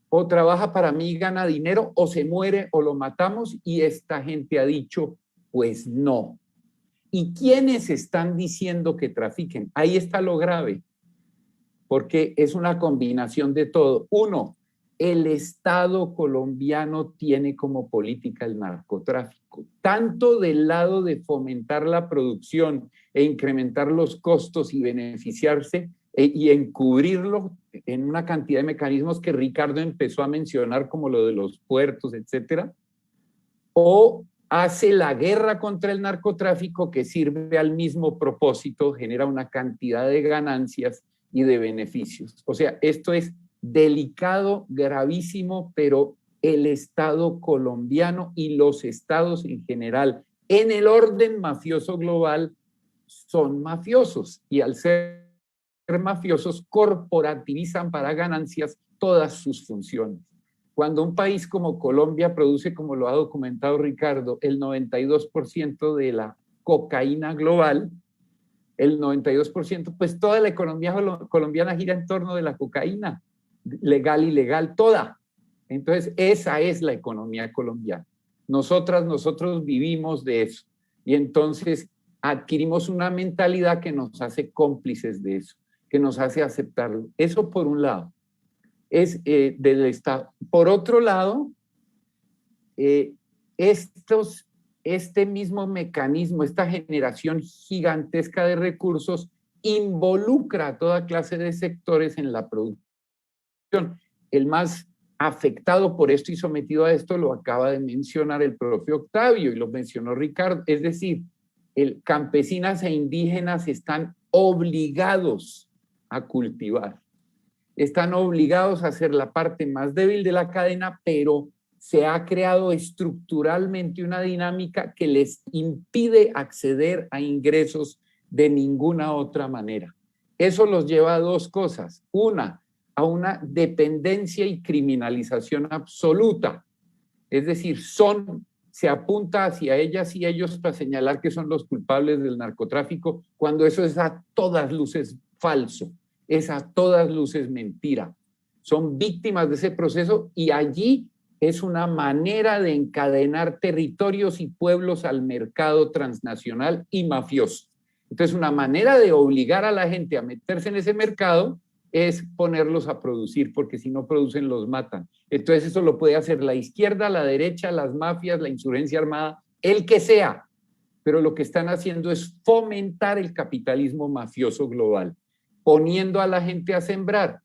o trabaja para mí, gana dinero, o se muere o lo matamos, y esta gente ha dicho, pues no. ¿Y quiénes están diciendo que trafiquen? Ahí está lo grave, porque es una combinación de todo. Uno, el Estado colombiano tiene como política el narcotráfico, tanto del lado de fomentar la producción e incrementar los costos y beneficiarse y encubrirlo en una cantidad de mecanismos que Ricardo empezó a mencionar, como lo de los puertos, etcétera, o hace la guerra contra el narcotráfico, que sirve al mismo propósito, genera una cantidad de ganancias y de beneficios. O sea, esto es delicado, gravísimo, pero el Estado colombiano y los estados en general, en el orden mafioso global, son mafiosos, y al ser mafiosos corporativizan para ganancias todas sus funciones. Cuando un país como Colombia produce, como lo ha documentado Ricardo, el 92% de la cocaína global, el 92%, pues toda la economía colombiana gira en torno de la cocaína, legal, ilegal, toda. Entonces, esa es la economía colombiana. Nosotros vivimos de eso. Y entonces adquirimos una mentalidad que nos hace cómplices de eso, que nos hace aceptarlo. Eso por un lado. Es del Estado. Por otro lado, este mismo mecanismo, esta generación gigantesca de recursos, involucra a toda clase de sectores en la producción. El más afectado por esto y sometido a esto lo acaba de mencionar el profe Octavio y lo mencionó Ricardo. Es decir, campesinas e indígenas están obligados a cultivar. Están obligados a ser la parte más débil de la cadena, pero se ha creado estructuralmente una dinámica que les impide acceder a ingresos de ninguna otra manera. Eso los lleva a dos cosas. Una, a una dependencia y criminalización absoluta. Es decir, se apunta hacia ellas y ellos para señalar que son los culpables del narcotráfico, cuando eso es a todas luces falso. Es a todas luces mentira. Son víctimas de ese proceso y allí es una manera de encadenar territorios y pueblos al mercado transnacional y mafioso. Entonces, una manera de obligar a la gente a meterse en ese mercado es ponerlos a producir, porque si no producen los matan. Entonces, eso lo puede hacer la izquierda, la derecha, las mafias, la insurgencia armada, el que sea. Pero lo que están haciendo es fomentar el capitalismo mafioso global, poniendo a la gente a sembrar.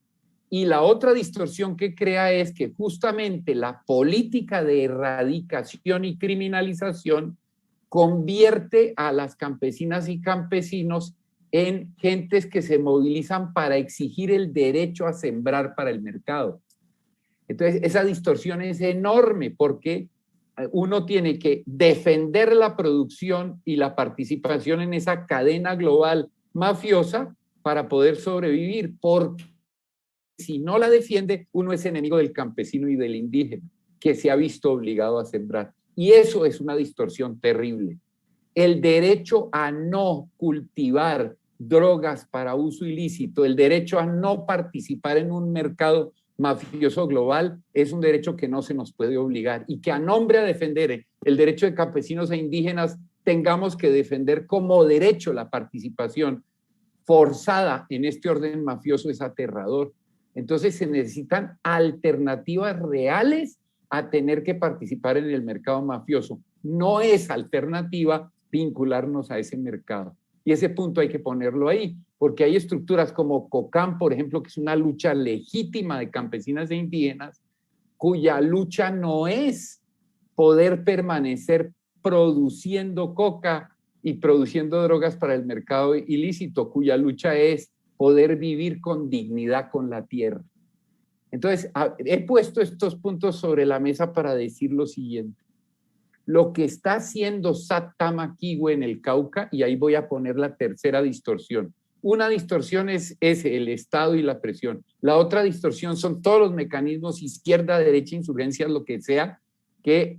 Y la otra distorsión que crea es que justamente la política de erradicación y criminalización convierte a las campesinas y campesinos en gentes que se movilizan para exigir el derecho a sembrar para el mercado. Entonces, esa distorsión es enorme porque uno tiene que defender la producción y la participación en esa cadena global mafiosa para poder sobrevivir, porque si no la defiende, uno es enemigo del campesino y del indígena, que se ha visto obligado a sembrar. Y eso es una distorsión terrible. El derecho a no cultivar drogas para uso ilícito, el derecho a no participar en un mercado mafioso global, es un derecho que no se nos puede obligar y que a nombre de defender el derecho de campesinos e indígenas tengamos que defender como derecho la participación forzada en este orden mafioso es aterrador. Entonces se necesitan alternativas reales a tener que participar en el mercado mafioso. No es alternativa vincularnos a ese mercado. Y ese punto hay que ponerlo ahí, porque hay estructuras como COCAM, por ejemplo, que es una lucha legítima de campesinas e indígenas, cuya lucha no es poder permanecer produciendo coca y produciendo drogas para el mercado ilícito, cuya lucha es poder vivir con dignidad con la tierra. Entonces, he puesto estos puntos sobre la mesa para decir lo siguiente. Lo que está haciendo Sattamaquiwe en el Cauca, y ahí voy a poner la tercera distorsión. Una distorsión es el Estado y la presión. La otra distorsión son todos los mecanismos, izquierda, derecha, insurgencia, lo que sea, que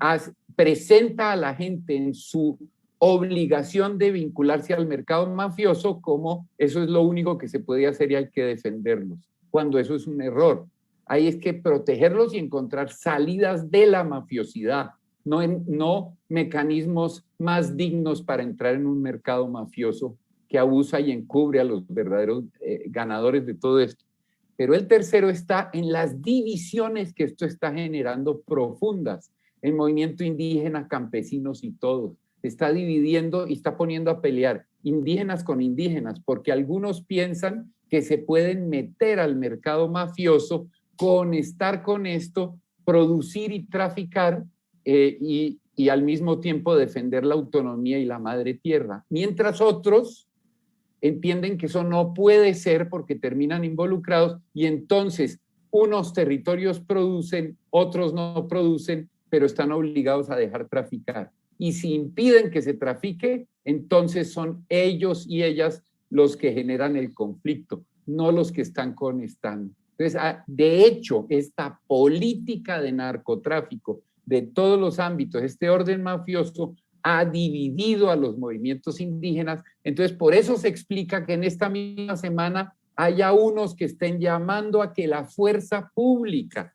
presenta a la gente en su obligación de vincularse al mercado mafioso como eso es lo único que se puede hacer y hay que defenderlos, cuando eso es un error. Ahí es que protegerlos y encontrar salidas de la mafiosidad, no mecanismos más dignos para entrar en un mercado mafioso que abusa y encubre a los verdaderos ganadores de todo esto. Pero el tercero está en las divisiones que esto está generando profundas, el movimiento indígena, campesinos y todos. Está dividiendo y está poniendo a pelear indígenas con indígenas, porque algunos piensan que se pueden meter al mercado mafioso, conectar con esto, producir y traficar y al mismo tiempo defender la autonomía y la madre tierra. Mientras otros entienden que eso no puede ser porque terminan involucrados y entonces unos territorios producen, otros no producen, pero están obligados a dejar traficar. Y si impiden que se trafique, entonces son ellos y ellas los que generan el conflicto, no los que están conectando. Entonces, de hecho, esta política de narcotráfico de todos los ámbitos, este orden mafioso, ha dividido a los movimientos indígenas. Entonces, por eso se explica que en esta misma semana haya unos que estén llamando a que la fuerza pública,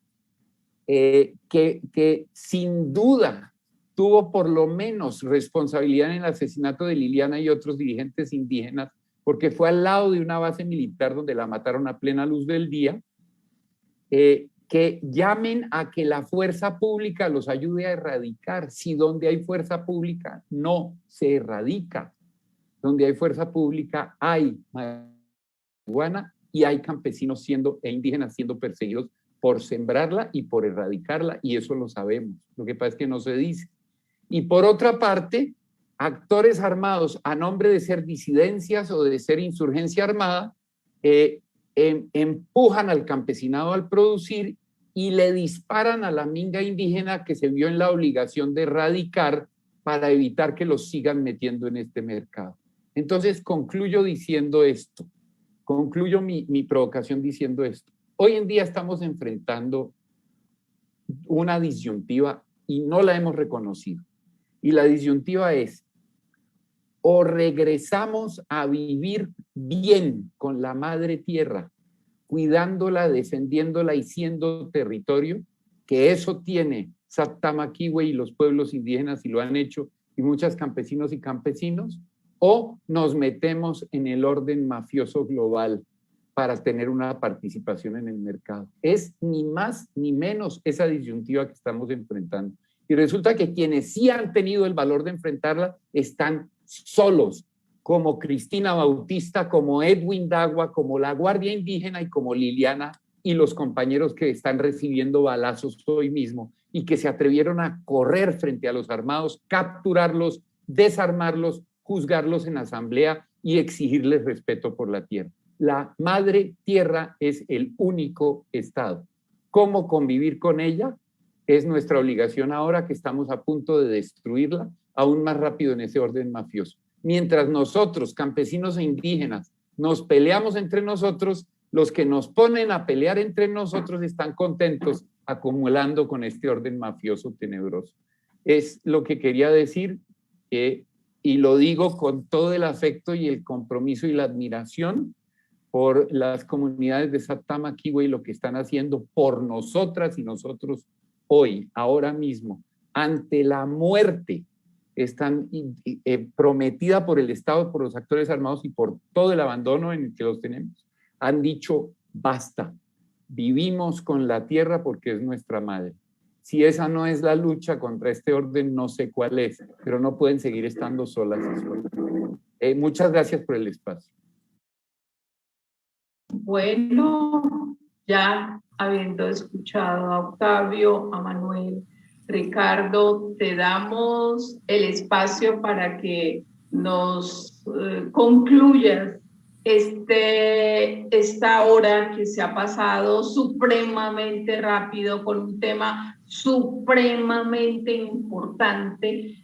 que sin duda tuvo por lo menos responsabilidad en el asesinato de Liliana y otros dirigentes indígenas, porque fue al lado de una base militar donde la mataron a plena luz del día, que llamen a que la fuerza pública los ayude a erradicar. Si donde hay fuerza pública no se erradica, donde hay fuerza pública hay marihuana y hay campesinos e indígenas siendo perseguidos por sembrarla y por erradicarla, y eso lo sabemos. Lo que pasa es que no se dice. Y por otra parte, actores armados a nombre de ser disidencias o de ser insurgencia armada, empujan al campesinado al producir y le disparan a la minga indígena que se vio en la obligación de erradicar para evitar que los sigan metiendo en este mercado. Entonces concluyo diciendo esto, concluyo mi provocación diciendo esto. Hoy en día estamos enfrentando una disyuntiva y no la hemos reconocido. Y la disyuntiva es, o regresamos a vivir bien con la madre tierra, cuidándola, defendiéndola y siendo territorio, que eso tiene Sattamaquiwe y los pueblos indígenas y lo han hecho, y muchos campesinos y campesinos, o nos metemos en el orden mafioso global para tener una participación en el mercado. Es ni más ni menos esa disyuntiva que estamos enfrentando. Y resulta que quienes sí han tenido el valor de enfrentarla están solos, como Cristina Bautista, como Edwin Dagua, como la Guardia Indígena y como Liliana y los compañeros que están recibiendo balazos hoy mismo y que se atrevieron a correr frente a los armados, capturarlos, desarmarlos, juzgarlos en asamblea y exigirles respeto por la tierra. La madre tierra es el único Estado. ¿Cómo convivir con ella? Es nuestra obligación ahora que estamos a punto de destruirla aún más rápido en ese orden mafioso. Mientras nosotros, campesinos e indígenas, nos peleamos entre nosotros, los que nos ponen a pelear entre nosotros están contentos acumulando con este orden mafioso tenebroso. Es lo que quería decir y lo digo con todo el afecto y el compromiso y la admiración por las comunidades de Sattamaquiwe y lo que están haciendo por nosotras y nosotros hoy, ahora mismo, ante la muerte están prometida por el Estado, por los actores armados y por todo el abandono en el que los tenemos. Han dicho, basta, vivimos con la tierra porque es nuestra madre. Si esa no es la lucha contra este orden, no sé cuál es, pero no pueden seguir estando solas y solas. Muchas gracias por el espacio. Bueno, ya habiendo escuchado a Octavio, a Manuel, Ricardo, te damos el espacio para que nos concluyas esta hora que se ha pasado supremamente rápido con un tema supremamente importante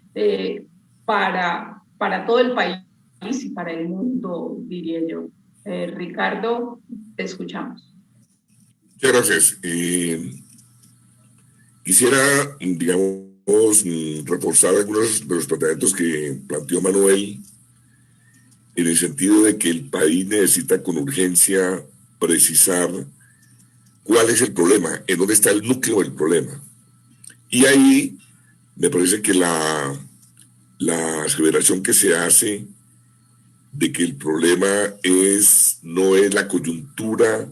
para todo el país y para el mundo, diría yo. Ricardo, te escuchamos. Muchas gracias. Quisiera, digamos, reforzar algunos de los planteamientos que planteó Manuel, en el sentido de que el país necesita con urgencia precisar cuál es el problema, en dónde está el núcleo del problema. Y ahí me parece que la aseveración que se hace de que el problema no es la coyuntura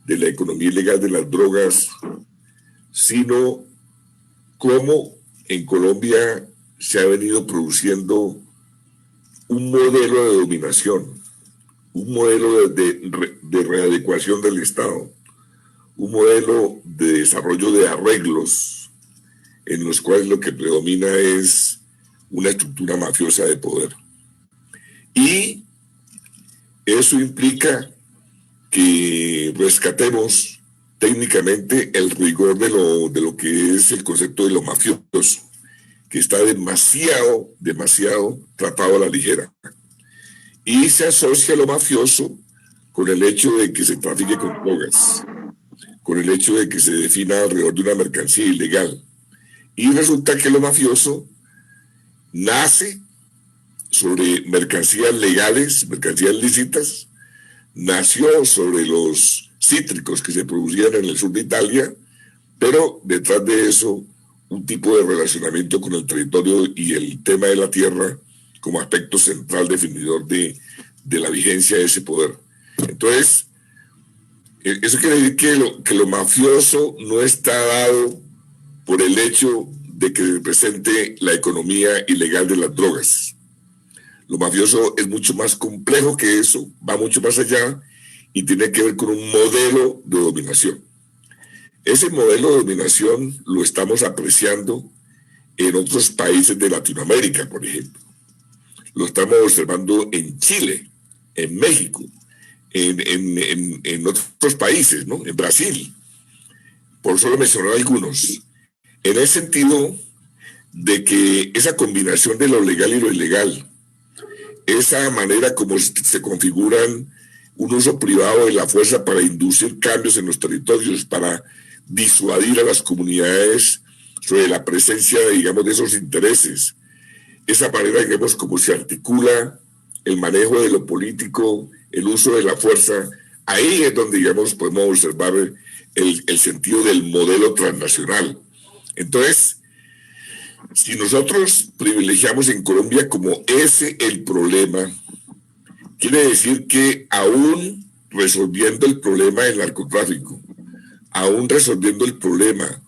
de la economía ilegal de las drogas, sino cómo en Colombia se ha venido produciendo un modelo de dominación, un modelo de readecuación del Estado, un modelo de desarrollo de arreglos en los cuales lo que predomina es una estructura mafiosa de poder. Y eso implica que rescatemos técnicamente el rigor de lo que es el concepto de los mafiosos, que está demasiado tratado a la ligera. Y se asocia lo mafioso con el hecho de que se trafique con drogas, con el hecho de que se defina alrededor de una mercancía ilegal. Y resulta que lo mafioso nace sobre mercancías legales, mercancías lícitas, nació sobre los cítricos que se producían en el sur de Italia, pero detrás de eso un tipo de relacionamiento con el territorio y el tema de la tierra como aspecto central definidor de la vigencia de ese poder. Entonces, eso quiere decir que lo mafioso no está dado por el hecho de que represente la economía ilegal de las drogas. Lo mafioso es mucho más complejo que eso, va mucho más allá y tiene que ver con un modelo de dominación. Ese modelo de dominación lo estamos apreciando en otros países de Latinoamérica, por ejemplo. Lo estamos observando en Chile, en México, en otros países, ¿no? En Brasil, por solo mencionar algunos. En el sentido de que esa combinación de lo legal y lo ilegal, esa manera como se configuran un uso privado de la fuerza para inducir cambios en los territorios, para disuadir a las comunidades sobre la presencia, digamos, de esos intereses. Esa manera, digamos, como se articula el manejo de lo político, el uso de la fuerza, ahí es donde, digamos, podemos observar el sentido del modelo transnacional. Entonces, si nosotros privilegiamos en Colombia como ese el problema, quiere decir que aún resolviendo el problema del narcotráfico, aún resolviendo el problema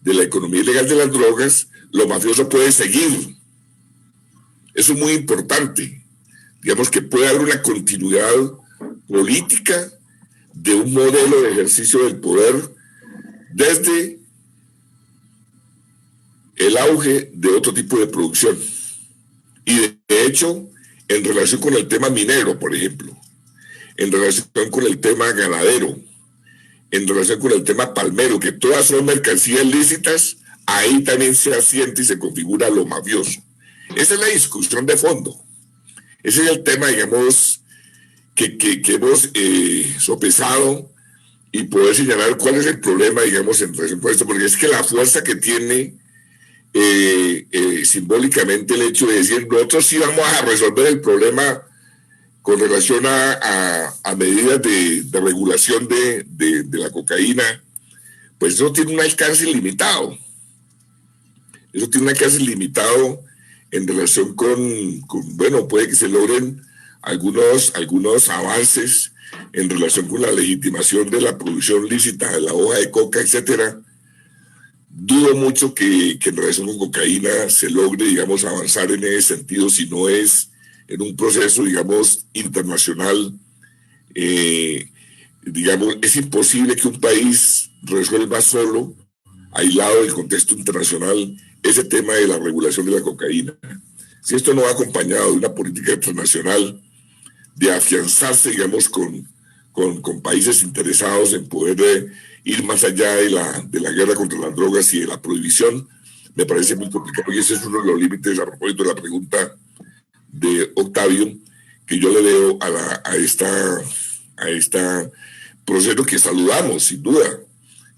de la economía ilegal de las drogas, lo mafioso puede seguir. Eso es muy importante. Digamos que puede haber una continuidad política de un modelo de ejercicio del poder desde el auge de otro tipo de producción. Y de hecho, en relación con el tema minero, por ejemplo, en relación con el tema ganadero, en relación con el tema palmero, que todas son mercancías lícitas, ahí también se asienta y se configura lo mafioso. Esa es la discusión de fondo. Ese es el tema, digamos, que hemos sopesado y poder señalar cuál es el problema, digamos, en relación con esto, porque es que la fuerza que tiene simbólicamente el hecho de decir nosotros sí vamos a resolver el problema con relación a medidas de regulación de la cocaína, pues eso tiene un alcance limitado. Eso tiene un alcance limitado en relación con bueno, puede que se logren algunos avances en relación con la legitimación de la producción lícita de la hoja de coca, etcétera. Dudo mucho que en relación con cocaína se logre, digamos, avanzar en ese sentido, si no es en un proceso, digamos, internacional digamos, es imposible que un país resuelva solo, aislado del contexto internacional, ese tema de la regulación de la cocaína. Si esto no va acompañado de una política internacional de afianzarse, digamos, con países interesados en poder ir más allá de la guerra contra las drogas y de la prohibición, me parece muy complicado. Y ese es uno de los límites, a propósito de la pregunta de Octavio, que yo le veo a esta proceso que saludamos, sin duda,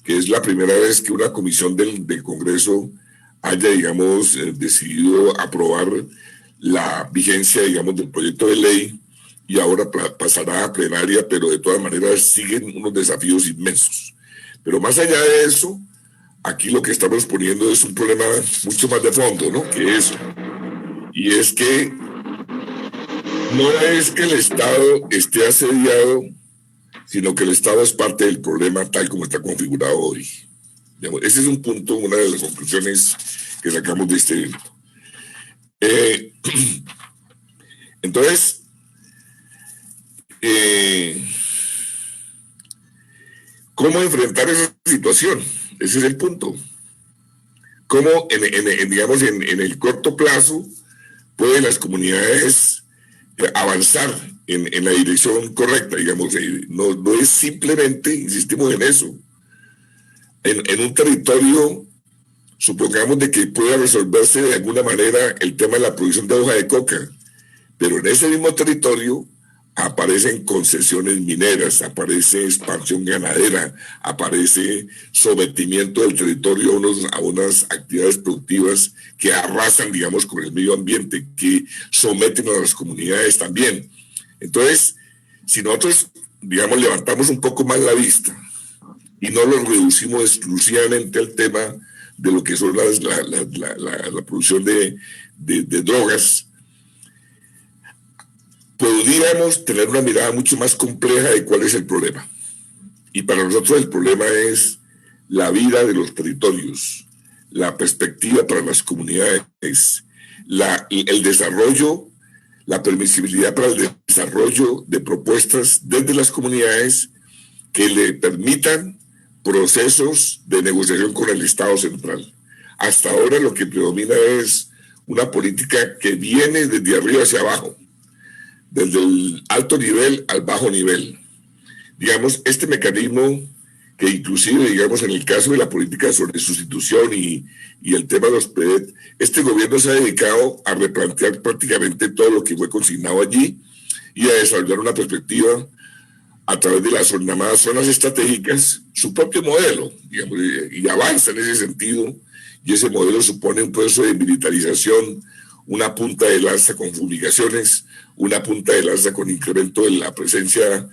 que es la primera vez que una comisión del Congreso haya, digamos, decidido aprobar la vigencia, digamos, del proyecto de ley, y ahora pasará a plenaria, pero de todas maneras siguen unos desafíos inmensos. Pero más allá de eso, aquí lo que estamos poniendo es un problema mucho más de fondo, ¿no? Que eso. Y es que no es que el Estado esté asediado, sino que el Estado es parte del problema tal como está configurado hoy. Ese es un punto, una de las conclusiones que sacamos de este evento. Entonces, ¿cómo enfrentar esa situación? Ese es el punto. ¿Cómo, digamos, en el corto plazo pueden las comunidades avanzar en la dirección correcta? Digamos, no es simplemente, insistimos en eso, en un territorio, supongamos de que pueda resolverse de alguna manera el tema de la producción de hoja de coca, pero en ese mismo territorio aparecen concesiones mineras, aparece expansión ganadera, aparece sometimiento del territorio a unas actividades productivas que arrasan, digamos, con el medio ambiente, que someten a las comunidades también. Entonces, si nosotros, digamos, levantamos un poco más la vista y no lo reducimos exclusivamente al tema de lo que son la producción de drogas, podríamos tener una mirada mucho más compleja de cuál es el problema. Y para nosotros el problema es la vida de los territorios, la perspectiva para las comunidades, el desarrollo, la permisibilidad para el desarrollo de propuestas desde las comunidades que le permitan procesos de negociación con el Estado central. Hasta ahora lo que predomina es una política que viene desde arriba hacia abajo, desde el alto nivel al bajo nivel. Digamos, este mecanismo que inclusive, digamos, en el caso de la política sobre sustitución y el tema de los PEDET, este gobierno se ha dedicado a replantear prácticamente todo lo que fue consignado allí y a desarrollar una perspectiva a través de las llamadas zonas estratégicas, su propio modelo, digamos, y avanza en ese sentido, y ese modelo supone un proceso de militarización, una punta de lanza con fumigaciones, una punta de lanza con incremento de la presencia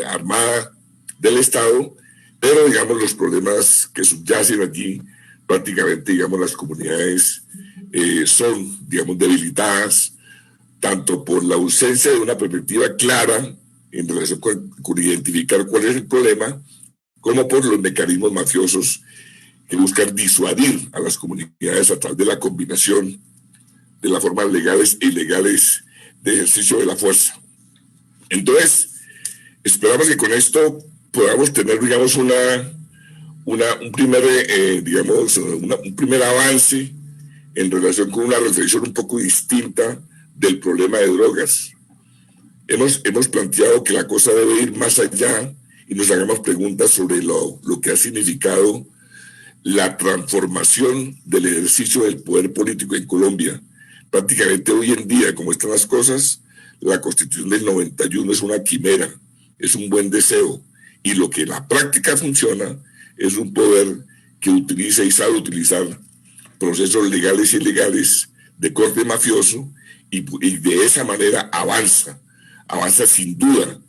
armada del Estado, pero, digamos, los problemas que subyacen allí, prácticamente, digamos, las comunidades son, digamos, debilitadas, tanto por la ausencia de una perspectiva clara en relación con identificar cuál es el problema, como por los mecanismos mafiosos que buscan disuadir a las comunidades a través de la combinación de las formas legales e ilegales de ejercicio de la fuerza. Entonces, esperamos que con esto podamos tener, digamos, un primer avance en relación con una reflexión un poco distinta del problema de drogas. Hemos planteado que la cosa debe ir más allá y nos hagamos preguntas sobre lo que ha significado la transformación del ejercicio del poder político en Colombia. Prácticamente hoy en día, como están las cosas, la Constitución del 91 es una quimera, es un buen deseo, y lo que en la práctica funciona es un poder que utiliza y sabe utilizar procesos legales y ilegales de corte mafioso y de esa manera avanza sin duda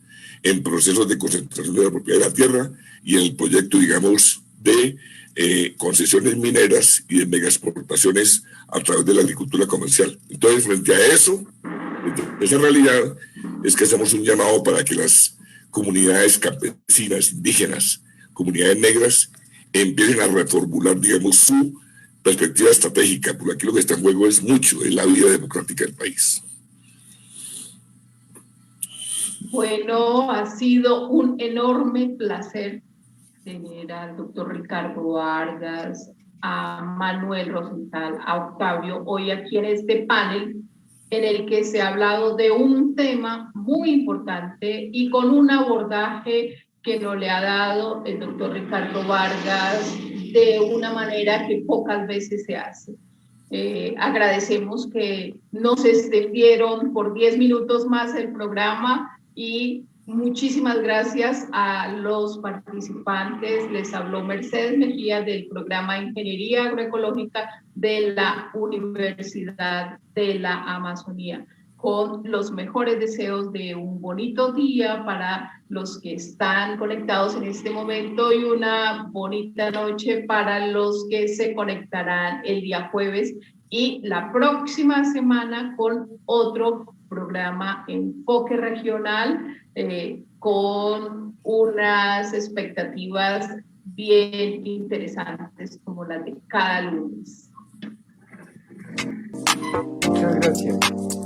en procesos de concentración de la propiedad de la tierra y en el proyecto, digamos, de concesiones mineras y de megaexportaciones a través de la agricultura comercial. Entonces, frente a eso, esa realidad es que hacemos un llamado para que las comunidades campesinas, indígenas, comunidades negras, empiecen a reformular, digamos, su perspectiva estratégica, porque aquí lo que está en juego es mucho, es la vida democrática del país. Bueno, ha sido un enorme placer tener al doctor Ricardo Vargas, a Manuel Rosenthal, a Octavio, hoy aquí en este panel en el que se ha hablado de un tema muy importante y con un abordaje que nos le ha dado el doctor Ricardo Vargas de una manera que pocas veces se hace. Agradecemos que nos extendieron por 10 minutos más el programa y muchísimas gracias a los participantes. Les habló Mercedes Mejía del programa Ingeniería Agroecológica de la Universidad de la Amazonía, con los mejores deseos de un bonito día para los que están conectados en este momento y una bonita noche para los que se conectarán el día jueves y la próxima semana con otro programa Enfoque Regional con unas expectativas bien interesantes como las de cada lunes. Muchas gracias.